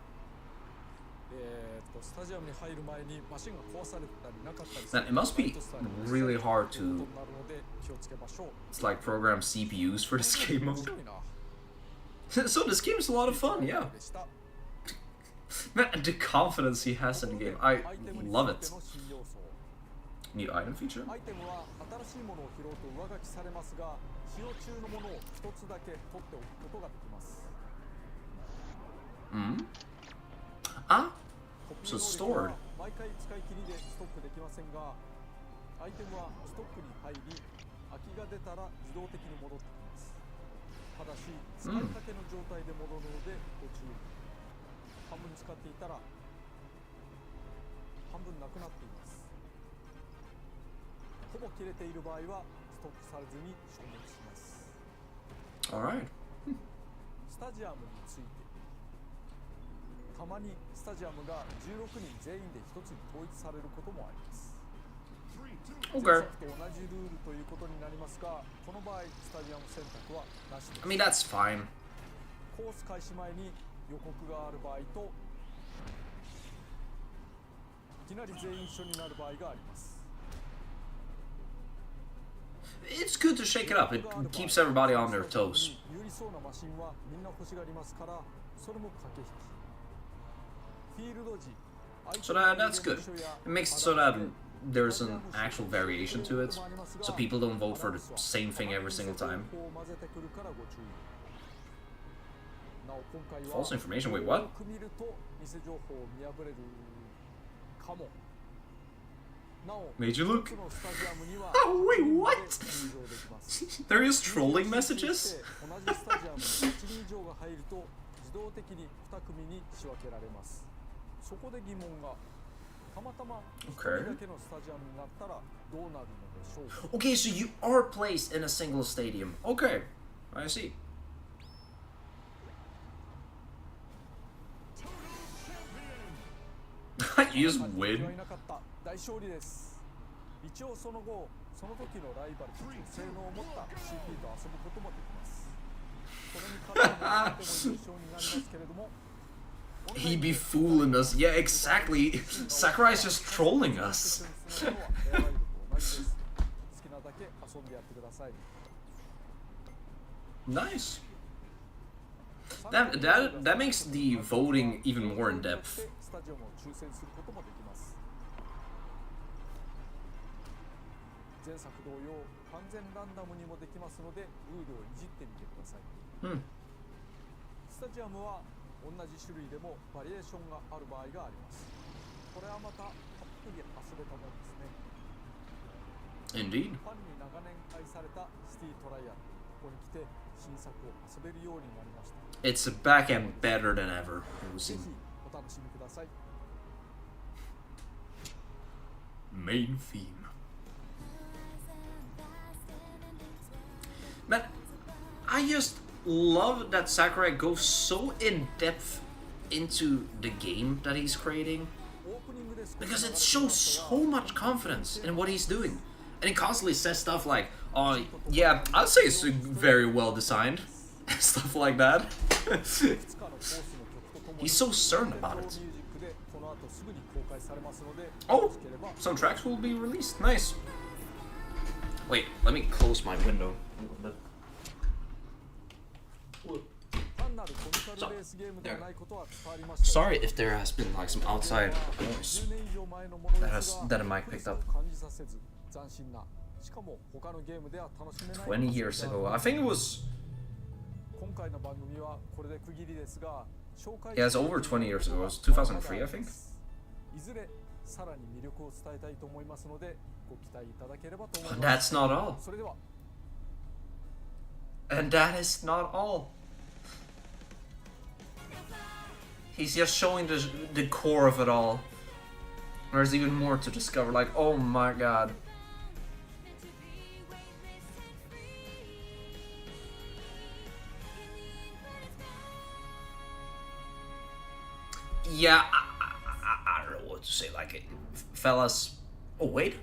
スタジアムに入る前にマシンが壊されたりなかったりする。 Now, it must be really hard to, なるので気をつけましょう。 it's like program CPUs for this game 面 mode. 白いな。 So this game's a lot of fun, yeah. でした。 Man, the confidence he has in the game, I love it. New item feature? アイテムは新しいものを拾うと上書きされますが、使用中のものを一つだけ取っておくことができます。Ah? コピ So ー it's 能力 stored. は毎回使い切りでストックできませんが、アイテムはストックに入り、空きが出たら自動的に戻ってきます。ただし、使いかけの状態で戻るのでご注意。半分使っていたら半分なくなっています。ほぼ切れている場合はストックされずに消滅します。 Alright. スタジアムについて、たまにスタジアムが16人全員で一つに統一されることもあります。前 Okay. 作と同じルールということになりますが、この場合スタジアム選択はなしです。 I mean, that's fine. コース開始前に予告がある場合と、いきなり全員一緒になる場合があります。 It's good to shake it up. It keeps everybody on their toes. 有利そうなマシンはみんな欲しがりますから、それも駆け引き。フィールド時、 So that's good. It makes it so that there's an actual variation to it, so people don't vote for the same thing every single time. False information? Wait, what? Made you look? Oh, wait, what? There is trolling messages? Okay. Okay, so you are placed in a single stadium. Okay, I see. You just win. 一応その後、その時のライバルたちの性能を持った CP と遊ぶこともできます。それに勝っても勝っても優勝になりますけれども、 He'd be fooling us. Yeah, exactly. Sakurai's just trolling us. Nice. That makes the voting even more in depth. Hmm. 同じ種類でもバリエーションがある場合があります。これはまたたっぷり遊べたものですね。Indeed. ファンに長年愛されたシティトライアル、ここに来て新作を遊べるようになりました。It's a back end better than ever. ぜひお楽しみください。Main theme. Man, I just love that Sakurai goes so in depth into the game that he's creating, because it shows so much confidence in what he's doing, and he constantly says stuff like, "Oh yeah, I'd say it's very well designed," stuff like that. He's so certain about it. Oh, some tracks will be released. Nice. Wait, let me close my window a little bit. So, there. Sorry if there has been like some outside noise that a mic picked up. 20 years ago, I think it was. Yeah, it's over 20 years ago. It was 2003, I think. And that's not all. And that is not all. He's just showing the core of it all. There's even more to discover, like, oh my god. Yeah, I don't know what to say, like, fellas. Oh, wait.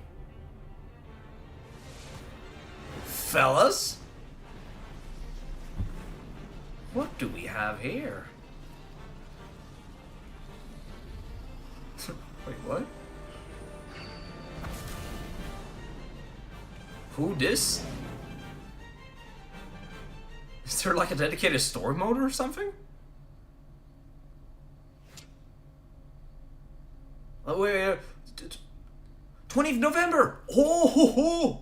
Fellas? What do we have here? Wait, what? Who this? Is there like a dedicated story mode or something? Oh, wait. 20th November. Oh, ho, ho.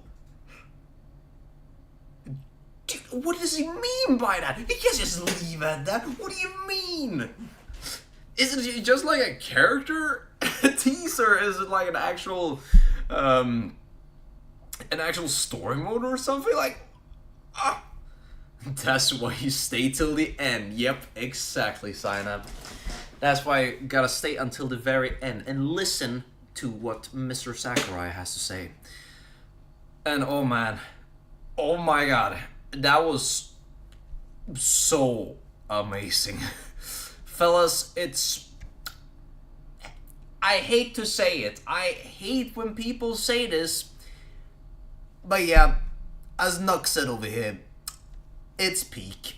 Dude, what does he mean by that? He can't just leave at that. What do you mean? Is it just like a character teaser? Is it like an actual story mode or something? Like, that's why you stay till the end. Yep, exactly, sign up. That's why you gotta stay until the very end and listen to what Mr. Sakurai has to say. And oh man, oh my god, that was so amazing. Fellas, I hate to say it, I hate when people say this, but yeah, as Nuck said over here, it's peak.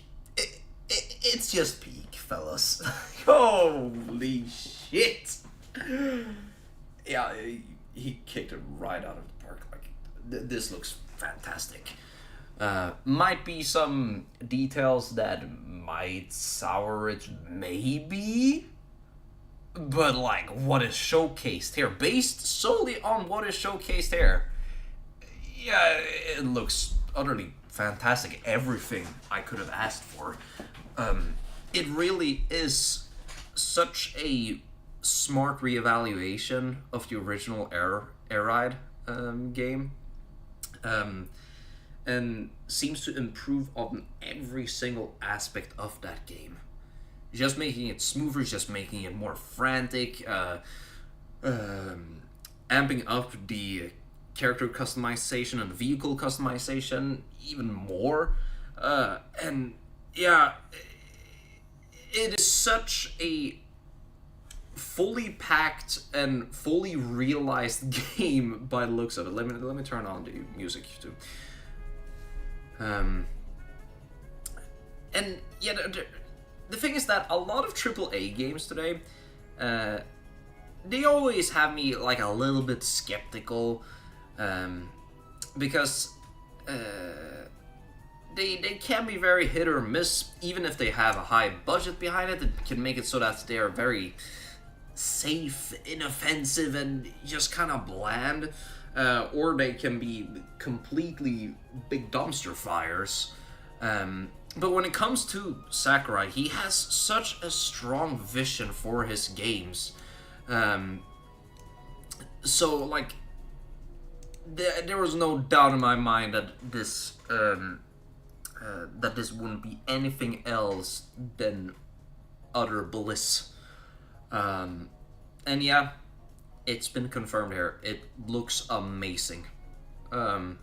It's just peak, fellas. Holy shit! Yeah, he kicked it right out of the park. Like, this looks fantastic. Might be some details that might sour it, maybe. But like, what is showcased here, based solely on what is showcased here, yeah, it looks utterly fantastic. Everything I could have asked for. It really is such a smart reevaluation of the original Air Ride game, and seems to improve on every single aspect of that game. Just making it smoother, just making it more frantic, amping up the character customization and vehicle customization even more, and yeah, it is such a fully packed and fully realized game by the looks of it. Let me turn on the music too. And yeah, the thing is that a lot of AAA games today, they always have me like a little bit skeptical, because they can be very hit or miss. Even if they have a high budget behind it, it can make it so that they are very safe, inoffensive, and just kind of bland, or they can be completely big dumpster fires. But when it comes to Sakurai, he has such a strong vision for his games. So like, there was no doubt in my mind that this wouldn't be anything else than utter bliss. And yeah, it's been confirmed here. It looks amazing. It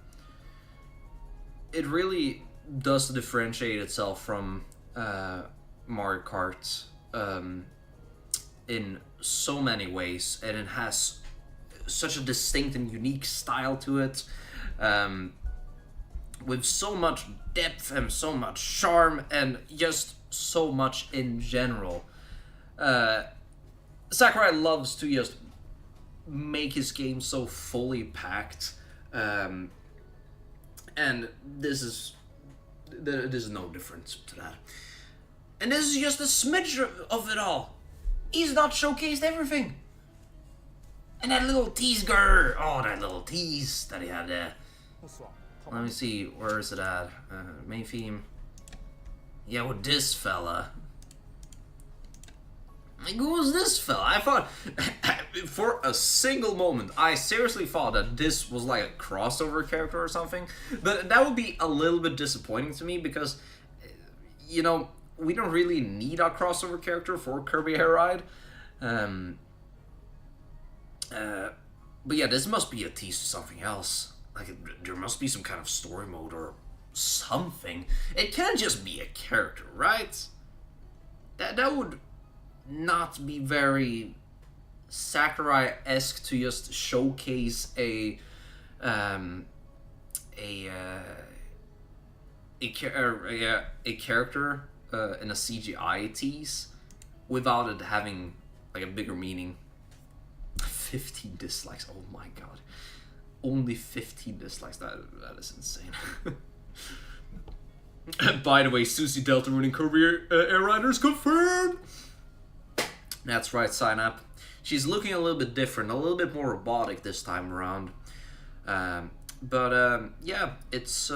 really does differentiate itself from Mario Kart in so many ways, and it has such a distinct and unique style to it, with so much depth and so much charm and just so much in general. Sakurai loves to just make his game so fully packed, and this is no different to that. And this is just a smidge of it all. He's not showcased everything. And that little tease girl, that little tease that he had there. Let me see, where is it at? Main theme. Yeah, with this fella. Like, who was this fella? I thought, for a single moment, I seriously thought that this was like a crossover character or something. But that would be a little bit disappointing to me because, you know, we don't really need a crossover character for Kirby Ride. But yeah, this must be a tease to something else. Like, there must be some kind of story mode or something. It can't just be a character, right? That would not be very Sakurai-esque to just showcase a character in a CGI tease without it having like a bigger meaning. 15 dislikes. Oh my god. Only 15 dislikes. That is insane. By the way, Susie Delta winning Kirby Air Riders confirmed. That's right, sign up. She's looking a little bit different, a little bit more robotic this time around. Yeah, it's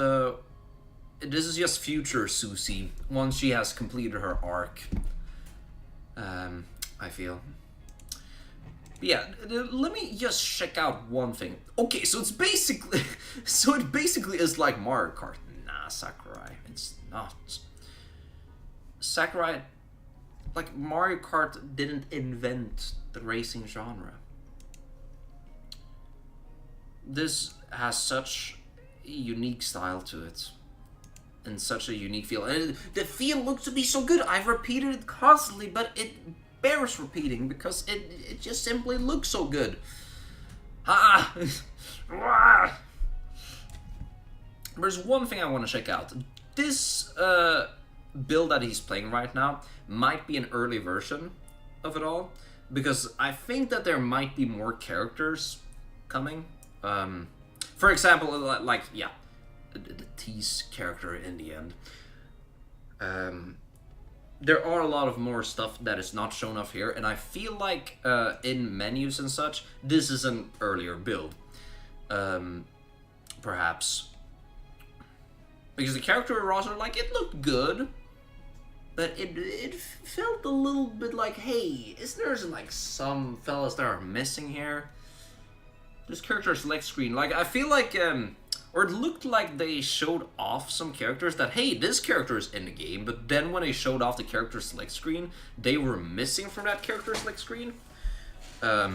this is just future Susie once she has completed her arc. I feel. But yeah, let me just check out one thing. Okay, so it's basically, so it basically is like Mario Kart. Nah, Sakurai, it's not. Sakurai, like Mario Kart didn't invent the racing genre. This has such a unique style to it. And such a unique feel. And the feel looks to be so good. I've repeated it constantly, but it bears repeating because it just simply looks so good. There's one thing I want to check out. This build that he's playing right now might be an early version of it all, because I think that there might be more characters coming. For example, like, yeah, the T's character in the end. There are a lot of more stuff that is not shown off here, and I feel like in menus and such, this is an earlier build. Perhaps. Because the character roster, like, it looked good, but it felt a little bit like, hey, isn't there like some fellas that are missing here? This character select screen, like, I feel like, or it looked like they showed off some characters that, hey, this character is in the game, but then when they showed off the character select screen, they were missing from that character select screen. But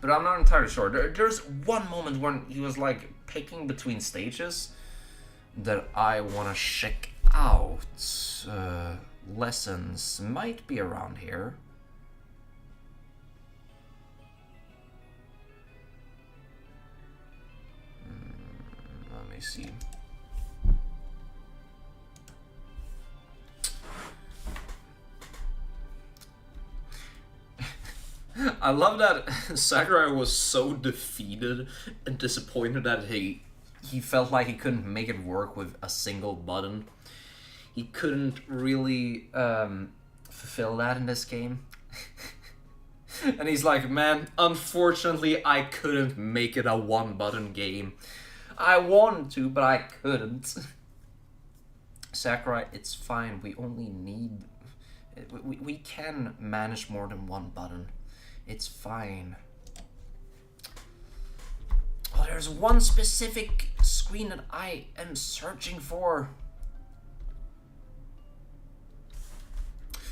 I'm not entirely sure. There's one moment when he was like picking between stages that I want to check out. Lessons might be around here. Let me see. I love that Sakurai was so defeated and disappointed that he felt like he couldn't make it work with a single button. He couldn't really fulfill that in this game. And he's like, man, unfortunately I couldn't make it a one-button game. I wanted to, but I couldn't. Sakurai, it's fine. We only need... We can manage more than one button. It's fine. Oh, there's one specific screen that I am searching for.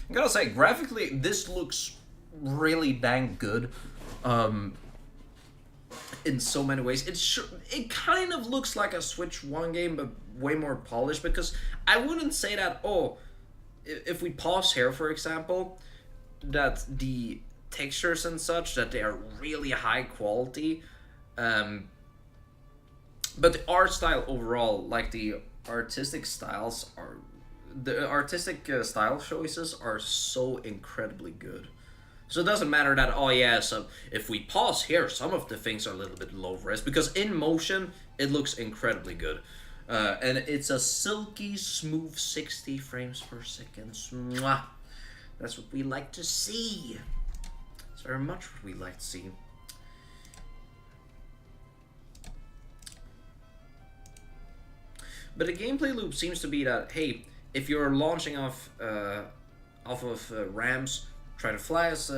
I gotta say, graphically, this looks really dang good. In so many ways. It kind of looks like a Switch 1 game, but way more polished, because I wouldn't say that, oh, if we pause here, for example, that the textures and such, that they are really high quality, but the art style overall, like the artistic styles are, the artistic style choices are so incredibly good. So it doesn't matter that, oh yeah, so if we pause here, some of the things are a little bit low res, because in motion, it looks incredibly good. And it's a silky, smooth 60 frames per second. Mwah. That's what we like to see. It's very much what we like to see. But the gameplay loop seems to be that, hey, if you're launching off of ramps, try to fly as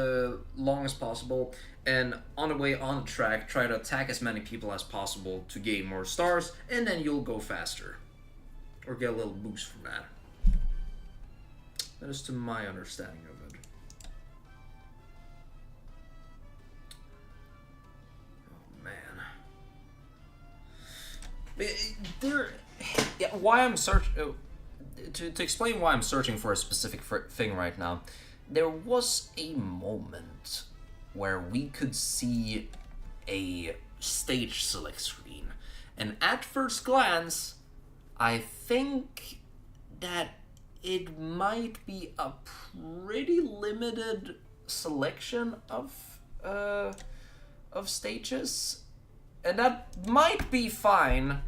long as possible, and on the way on the track, try to attack as many people as possible to gain more stars, and then you'll go faster. Or get a little boost from that. That is to my understanding of it. Oh man. Yeah, why I'm searching... to explain why I'm searching for a specific thing right now, there was a moment where we could see a stage select screen, and at first glance, I think that it might be a pretty limited selection of stages, and that might be fine.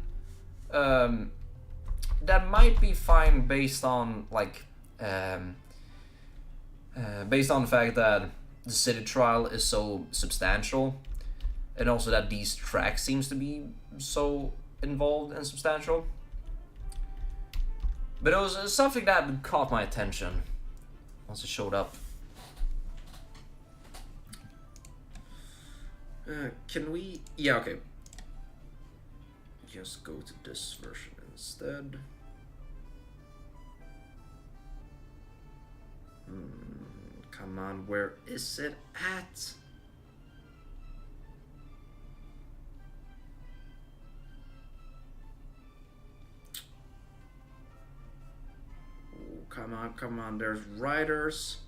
That might be fine based on like based on the fact that the city trial is so substantial, and also that these tracks seems to be so involved and substantial. But it was something that caught my attention once it showed up. Can we... Yeah, okay. Just go to this version instead. Come on, where is it at? Oh, come on, there's riders.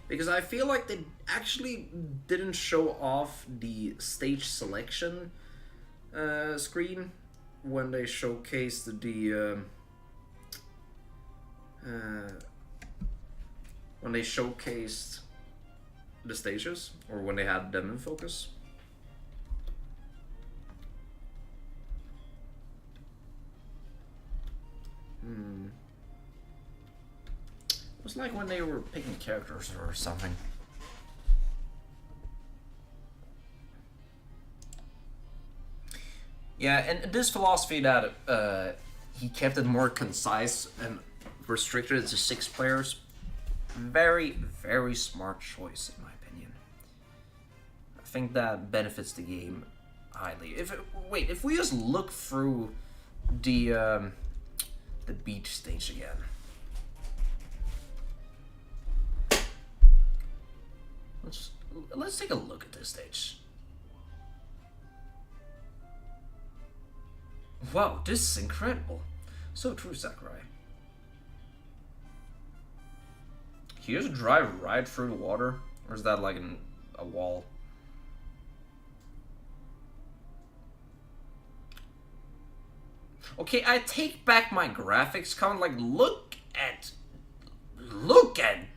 Because I feel like they actually didn't show off the stage selection screen when they showcased the stages, or when they had them in focus. It was like when they were picking characters or something. Yeah, and this philosophy that he kept it more concise and restricted it to 6 players, very, very smart choice in my opinion. I think that benefits the game highly. If we just look through the beach stage again. Let's take a look at this stage. Wow, this is incredible. So true, Sakurai. Can you just drive right through the water? Or is that like a wall? Okay, I take back my graphics comment. Like, look at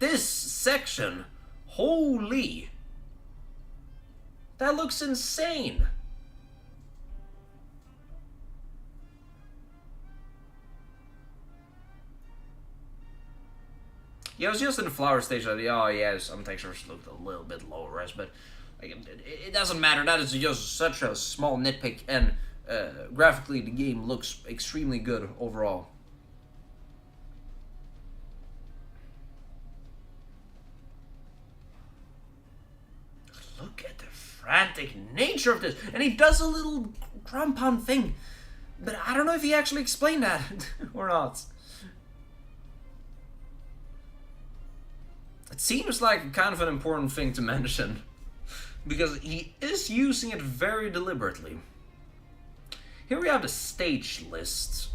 this section. Holy. That looks insane. Yeah, it was just in the flower stage that, oh yeah, some textures looked a little bit low res, but like, it doesn't matter. That is just such a small nitpick, and graphically the game looks extremely good overall. Look at the frantic nature of this, and he does a little crampon thing, but I don't know if he actually explained that or not. It seems like kind of an important thing to mention, because he is using it very deliberately. Here we have the stage list.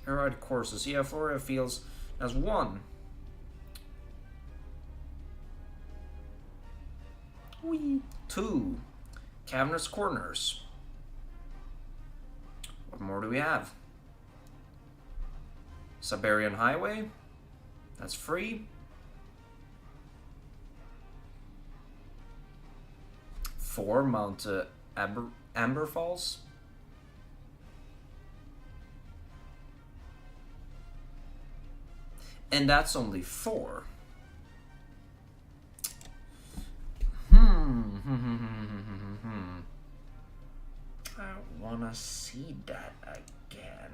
Air-ride courses. Yeah, Florida Fields has 1. Wee. 2. Cavernous Corners. What more do we have? Siberian Highway. That's free. 4. Mount Amber Falls. And that's only 4. I wanna see that again.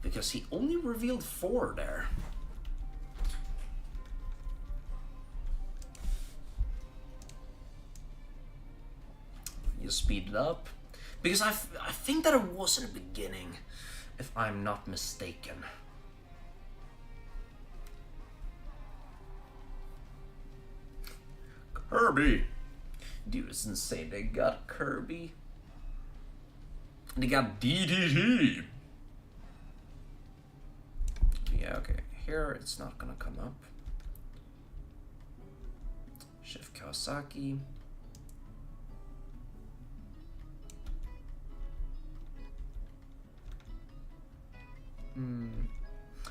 Because he only revealed 4 there. You speed it up. Because I think that it was in the beginning, if I'm not mistaken. Kirby! Dude, it's insane. They got Kirby. They got DDT. Yeah, okay. Here, it's not gonna come up. Chef Kawasaki.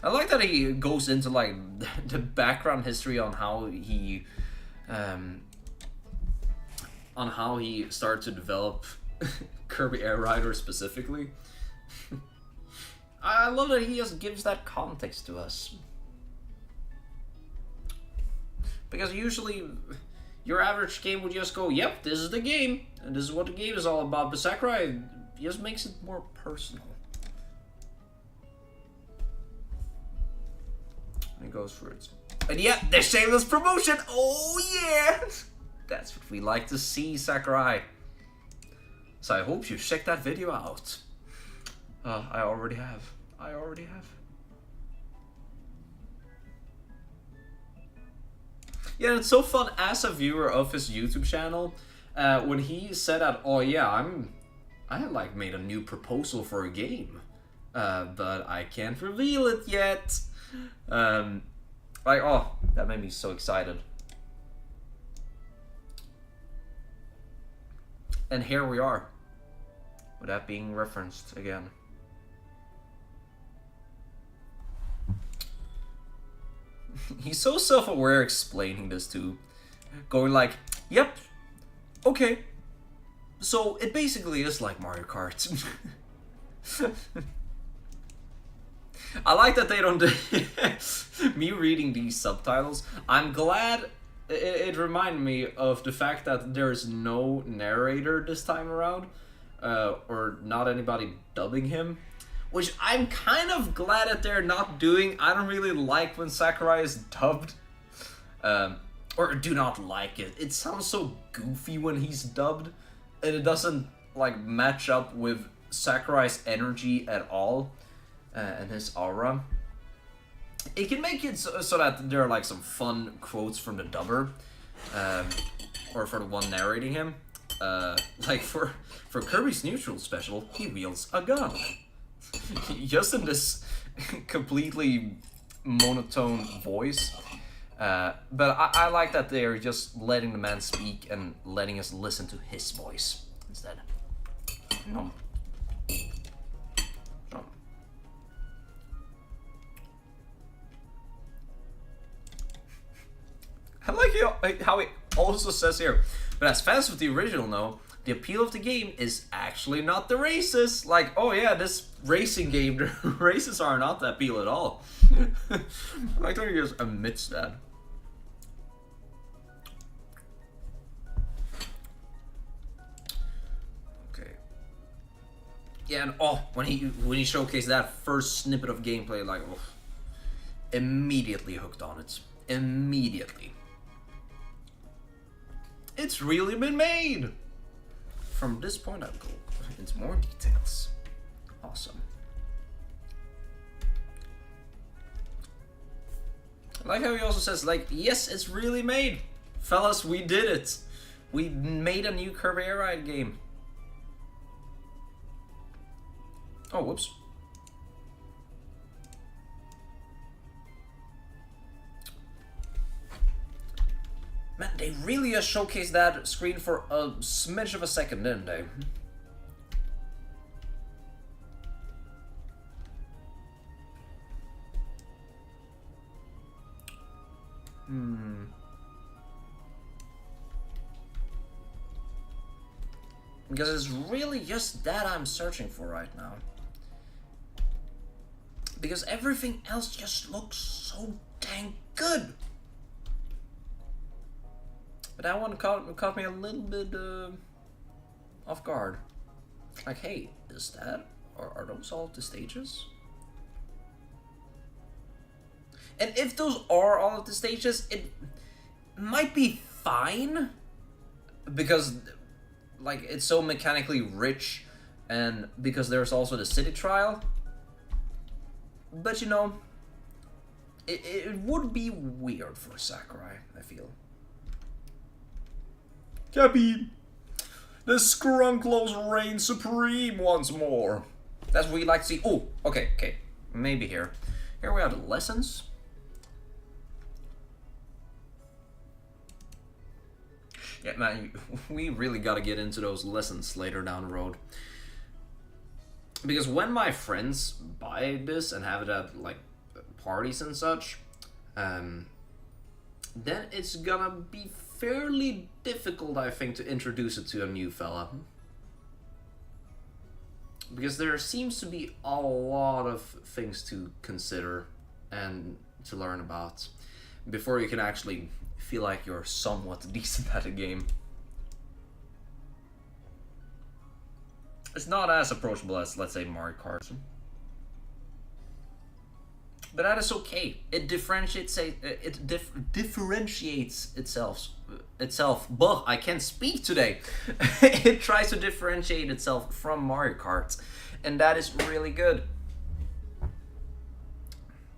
I like that he goes into like the background history on how he started to develop Kirby Air Rider specifically. I love that he just gives that context to us. Because usually your average game would just go, yep, this is the game, and this is what the game is all about. But Sakurai just makes it more personal. And it goes for it. And yeah, the shameless promotion! Oh yeah! That's what we like to see, Sakurai. So I hope you check that video out. I already have. Yeah, it's so fun as a viewer of his YouTube channel, when he said that, oh yeah, I like made a new proposal for a game, but I can't reveal it yet. Like, oh, that made me so excited. And here we are, with that being referenced again. He's so self-aware explaining this too. Going like, yep, okay. So it basically is like Mario Kart. I like that they don't do me reading these subtitles. I'm glad it reminded me of the fact that there's no narrator this time around. Or not anybody dubbing him. Which I'm kind of glad that they're not doing. I don't really like when Sakurai is dubbed. Or do not like it. It sounds so goofy when he's dubbed. And it doesn't like match up with Sakurai's energy at all. And his aura. It can make it so that there are like some fun quotes from the dubber. Or for the one narrating him. Like for Kirby's Neutral Special, he wields a gun. Just in this completely monotone voice. But I like that they're just letting the man speak and letting us listen to his voice instead. No. No. I like how it also says here, but as fans of the original know, the appeal of the game is actually not the races. Like, oh yeah, this racing game, the races are not the appeal at all. I like that he just admits that. Okay. Yeah, and oh, when he showcased that first snippet of gameplay, like, oh, immediately hooked on it. Immediately. It's really been made! From this point, I'll go into more details. Awesome. I like how he also says, like, yes, it's really made. Fellas, we did it. We made a new Kirby Ride game. Oh, whoops. Man, they really just showcased that screen for a smidge of a second, didn't they? Because it's really just that I'm searching for right now. Because everything else just looks so dang good. But that one caught me a little bit off guard. Like, hey, is that... Are those all the stages? And if those are all of the stages, it might be fine. Because, like, it's so mechanically rich. And because there's also the city trial. But, you know, it would be weird for Sakurai, I feel. Cappy, the Scrunklos reign supreme once more. That's what we like to see. Oh, okay, maybe here. Here we have the lessons. Yeah, man, we really gotta get into those lessons later down the road. Because when my friends buy this and have it at, like, parties and such, then it's gonna be fairly difficult, I think, to introduce it to a new fella. Because there seems to be a lot of things to consider and to learn about before you can actually feel like you're somewhat decent at a game. It's not as approachable as, let's say, Mario Kart. But that is okay. It differentiates itself. But I can't speak today. It tries to differentiate itself from Mario Kart, and that is really good.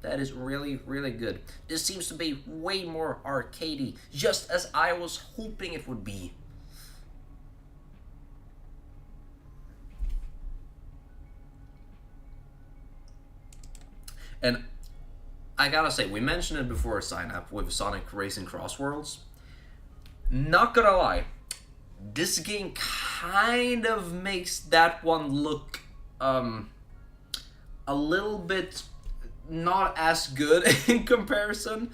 That is really, really good. This seems to be way more arcadey, just as I was hoping it would be. And I gotta say, we mentioned it before sign up with Sonic Racing Cross Worlds. Not gonna lie, this game kind of makes that one look a little bit not as good in comparison.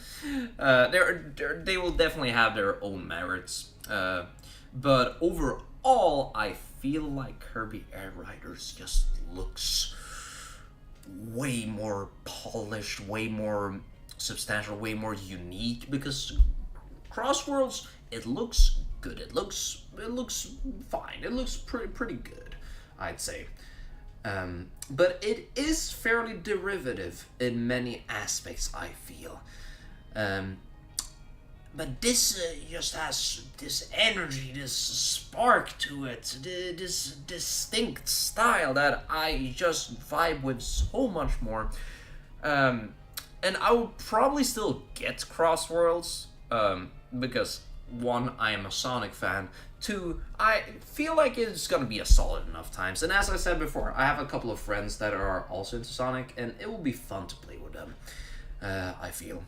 They will definitely have their own merits, but overall, I feel like Kirby Air Riders just looks way more polished, way more substantial, way more unique, because Crossworlds, it looks good, it looks fine, it looks pretty good, I'd say. But it is fairly derivative in many aspects, I feel. But this just has this energy, this spark to it, this distinct style that I just vibe with so much more. And I would probably still get Crossworlds, because one, I am a Sonic fan. Two, I feel like it's gonna be a solid enough times. And as I said before, I have a couple of friends that are also into Sonic, and it will be fun to play with them, I feel.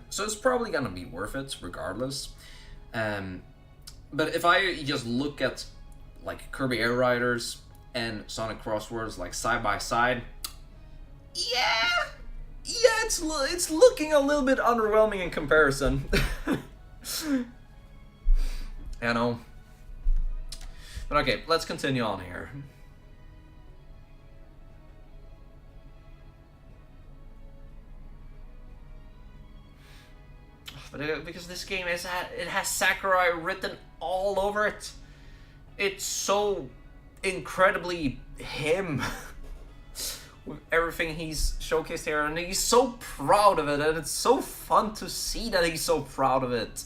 So it's probably gonna be worth it regardless. But if I just look at like Kirby Air Riders and Sonic Crossworlds like side by side, yeah, it's looking a little bit underwhelming in comparison. You know. But okay, let's continue on here. But because this game it has Sakurai written all over it. It's so incredibly him with everything he's showcased here, and he's so proud of it, and it's so fun to see that he's so proud of it.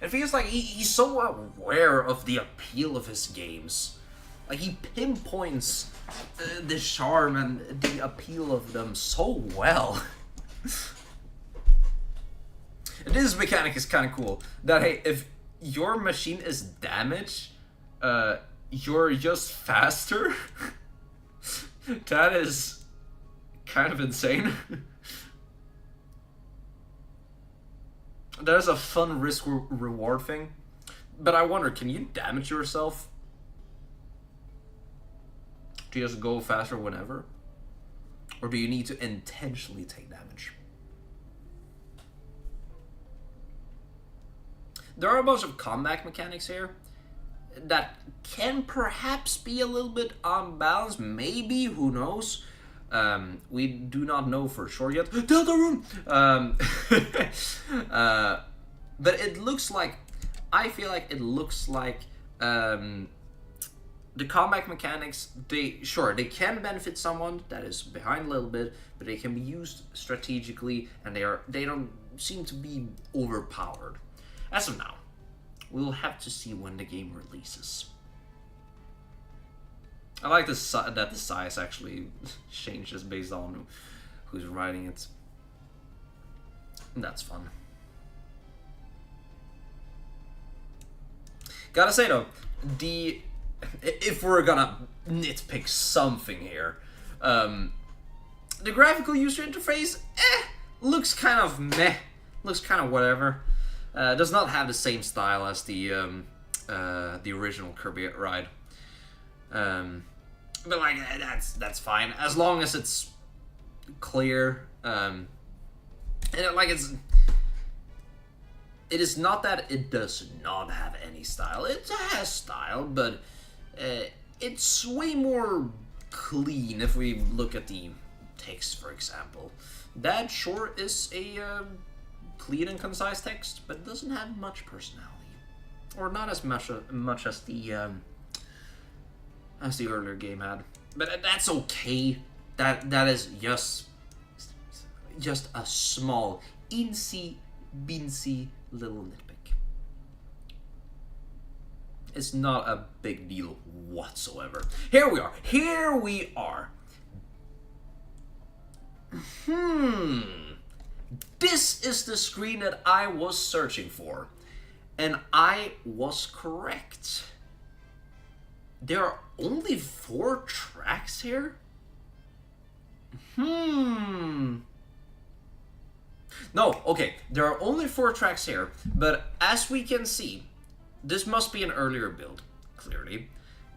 It feels like he's so aware of the appeal of his games. Like, he pinpoints the charm and the appeal of them so well. And this mechanic is kind of cool. That, hey, if your machine is damaged, you're just faster. That is kind of insane. There's a fun risk-reward thing. But I wonder, can you damage yourself? Do you just go faster whenever? Or do you need to intentionally take damage? There are a bunch of combat mechanics here that can perhaps be a little bit unbalanced. Maybe, who knows? We do not know for sure yet. Delta Rune! But it looks like, I feel like it looks like the combat mechanics, they can benefit someone that is behind a little bit, but they can be used strategically, and they don't seem to be overpowered. As of now, we'll have to see when the game releases. I like that the size actually changes based on who's riding it. That's fun. Gotta say though, if we're gonna nitpick something here, the graphical user interface, looks kind of meh, looks kind of whatever. Does not have the same style as the original Kirby Ride. But like that's fine as long as it's clear. And it is not that it does not have any style. It has style, but it's way more clean if we look at the text, for example. That sure is a clean and concise text, but it doesn't have much personality, or not as much as the earlier game had. But that's okay. That is just a small, insy bincy little nitpick. It's not a big deal whatsoever. Here we are. This is the screen that I was searching for. And I was correct. There are only 4 tracks here? No, okay, there are only 4 tracks here, but as we can see, this must be an earlier build, clearly,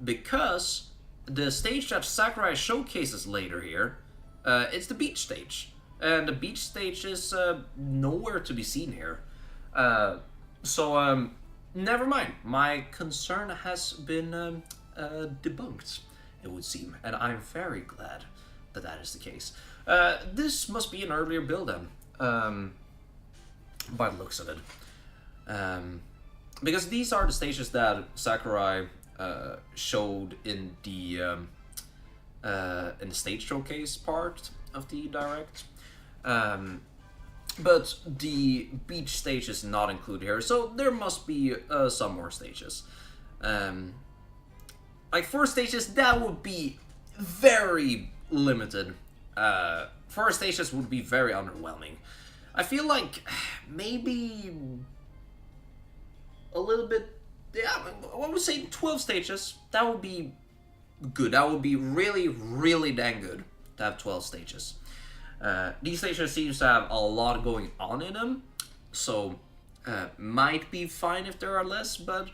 because the stage that Sakurai showcases later here, it's the beach stage, and the beach stage is nowhere to be seen here. So never mind, my concern has been debunked, it would seem, and I'm very glad that that is the case. This must be an earlier build then. By the looks of it, because these are the stages that Sakurai showed in the stage showcase part of the direct, but the beach stage is not included here, so there must be some more stages. Like 4 stages, that would be very limited. 4 stages would be very underwhelming. I feel like maybe a little bit, yeah, I would say 12 stages. That would be good. That would be really, really dang good to have 12 stages. These stages seems to have a lot going on in them, so might be fine if there are less, but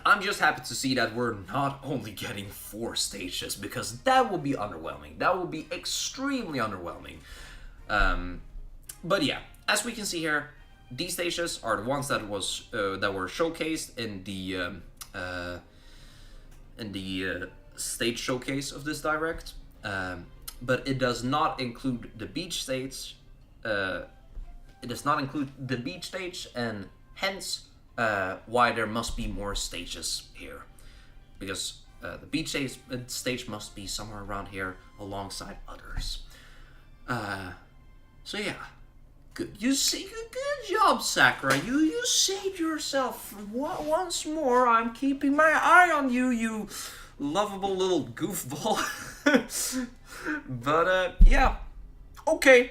I'm just happy to see that we're not only getting 4 stages, because that would be underwhelming. That would be extremely underwhelming. But yeah, as we can see here, these stages are the ones that were showcased in the stage showcase of this direct. But it does not include the beach stage. It does not include the beach stage, and hence why there must be more stages here, because the beach stage must be somewhere around here alongside others. So yeah, good. You see, good job, Sakurai. You saved yourself once more. I'm keeping my eye on you, you lovable little goofball. But yeah, okay.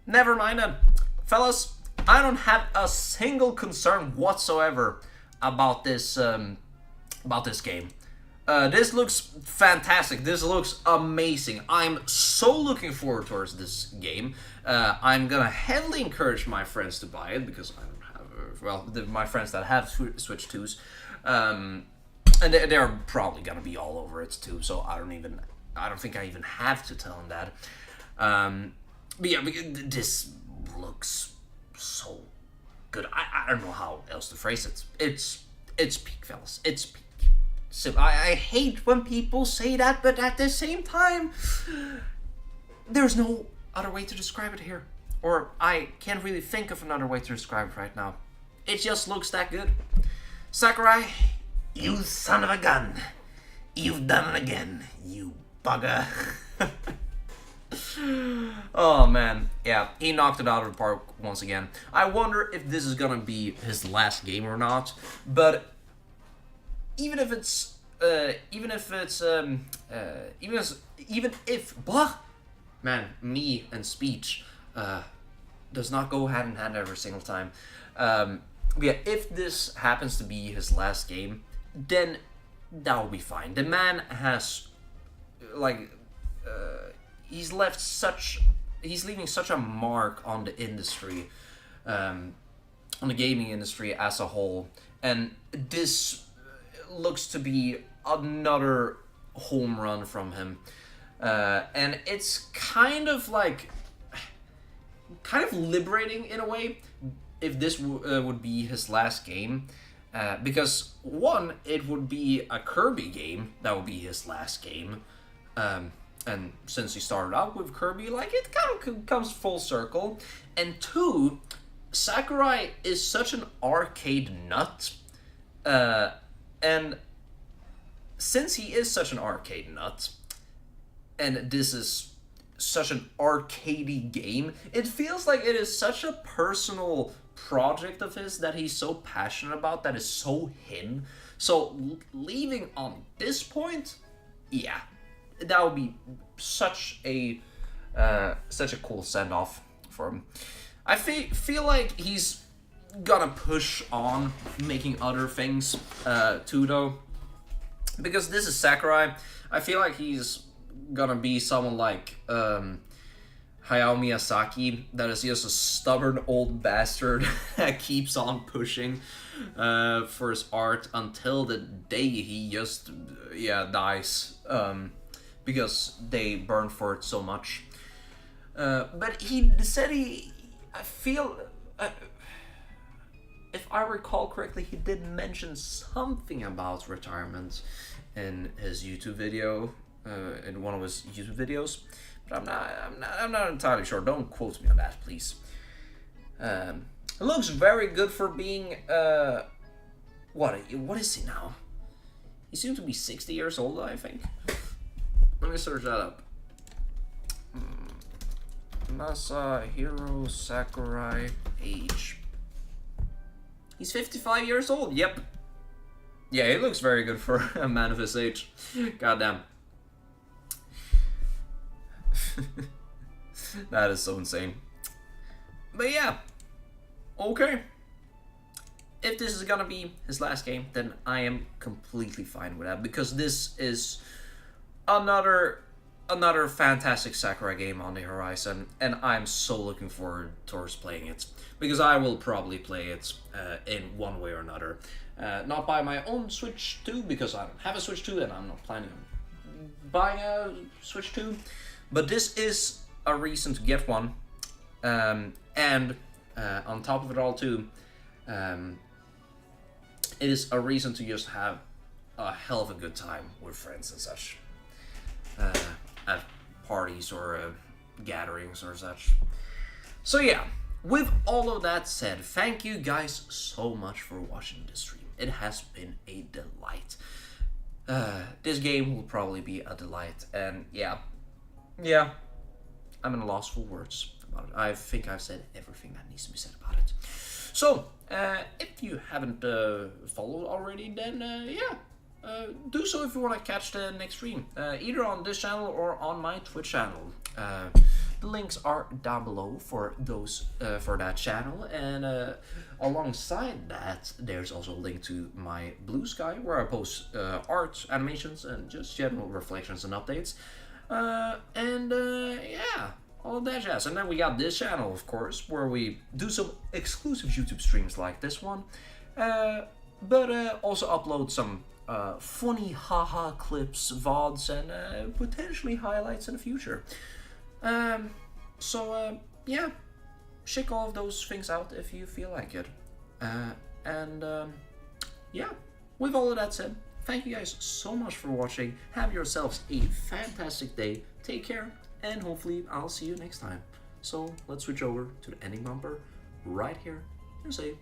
Never mind then, fellas. I don't have a single concern whatsoever about this game. This looks fantastic. This looks amazing. I'm so looking forward towards this game. I'm gonna heavily encourage my friends to buy it, because I don't have, my friends that have Switch 2s, and they're probably gonna be all over it too. So I don't think I even have to tell them that. But yeah, this looks so good. I don't know how else to phrase it. It's peak, fellas. It's peak. So I hate when people say that, but at the same time, there's no other way to describe it here. Or I can't really think of another way to describe it right now. It just looks that good. Sakurai, you son of a gun. You've done it again, you bugger. Oh man, yeah, he knocked it out of the park once again. I wonder if this is gonna be his last game or not, but even if me and speech does not go hand in hand every single time. Yeah, if this happens to be his last game, then that will be fine. The man has he's leaving such a mark on the industry, on the gaming industry as a whole, and this looks to be another home run from him, and it's kind of liberating in a way if this would be his last game, Because one, it would be a Kirby game. That would be his last game. And since he started out with Kirby, like, it kind of comes full circle. And two, Sakurai is such an arcade nut. And since he is such an arcade nut, and this is such an arcadey game, it feels like it is such a personal project of his that he's so passionate about, that is so him. So leaving on this point, yeah, that would be such a cool send-off for him. I feel like he's gonna push on making other things too, though, because this is Sakurai. I feel like he's gonna be someone like Hayao Miyazaki, that is just a stubborn old bastard that keeps on pushing for his art until the day he just dies, because they burn for it so much. But he said I feel, if I recall correctly, he did mention something about retirement in his YouTube video, in one of his YouTube videos, but I'm not entirely sure. Don't quote me on that, please. It looks very good for being what is he now? He seems to be 60 years old, I think. Let me search that up. Masahiro Sakurai age. He's 55 years old. Yep. Yeah, he looks very good for a man of his age. Goddamn. That is so insane. But yeah. Okay. If this is gonna be his last game, then I am completely fine with that, because this is another fantastic Sakurai game on the horizon, and I'm so looking forward towards playing it, because I will probably play it in one way or another. Not by my own Switch 2, because I don't have a Switch 2 and I'm not planning on buying a Switch 2, but this is a reason to get one, and on top of it all too, it is a reason to just have a hell of a good time with friends and such. At parties or gatherings or such. So yeah, with all of that said, thank you guys so much for watching this stream. It has been a delight. This game will probably be a delight, and yeah, I'm at a loss for words about it. I think I've said everything that needs to be said about it. So, if you haven't followed already, then do so if you want to catch the next stream, either on this channel or on my Twitch channel. The links are down below for those for that channel, and alongside that, there's also a link to my Blue Sky, where I post art, animations, and just general reflections and updates. Yeah, all that jazz. And then we got this channel, of course, where we do some exclusive YouTube streams like this one, but also upload some funny haha clips, VODs, and potentially highlights in the future. Yeah, check all of those things out if you feel like it. Yeah, with all of that said, thank you guys so much for watching. Have yourselves a fantastic day. Take care, and hopefully I'll see you next time. So let's switch over to the ending bumper right here and say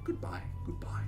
goodbye, goodbye.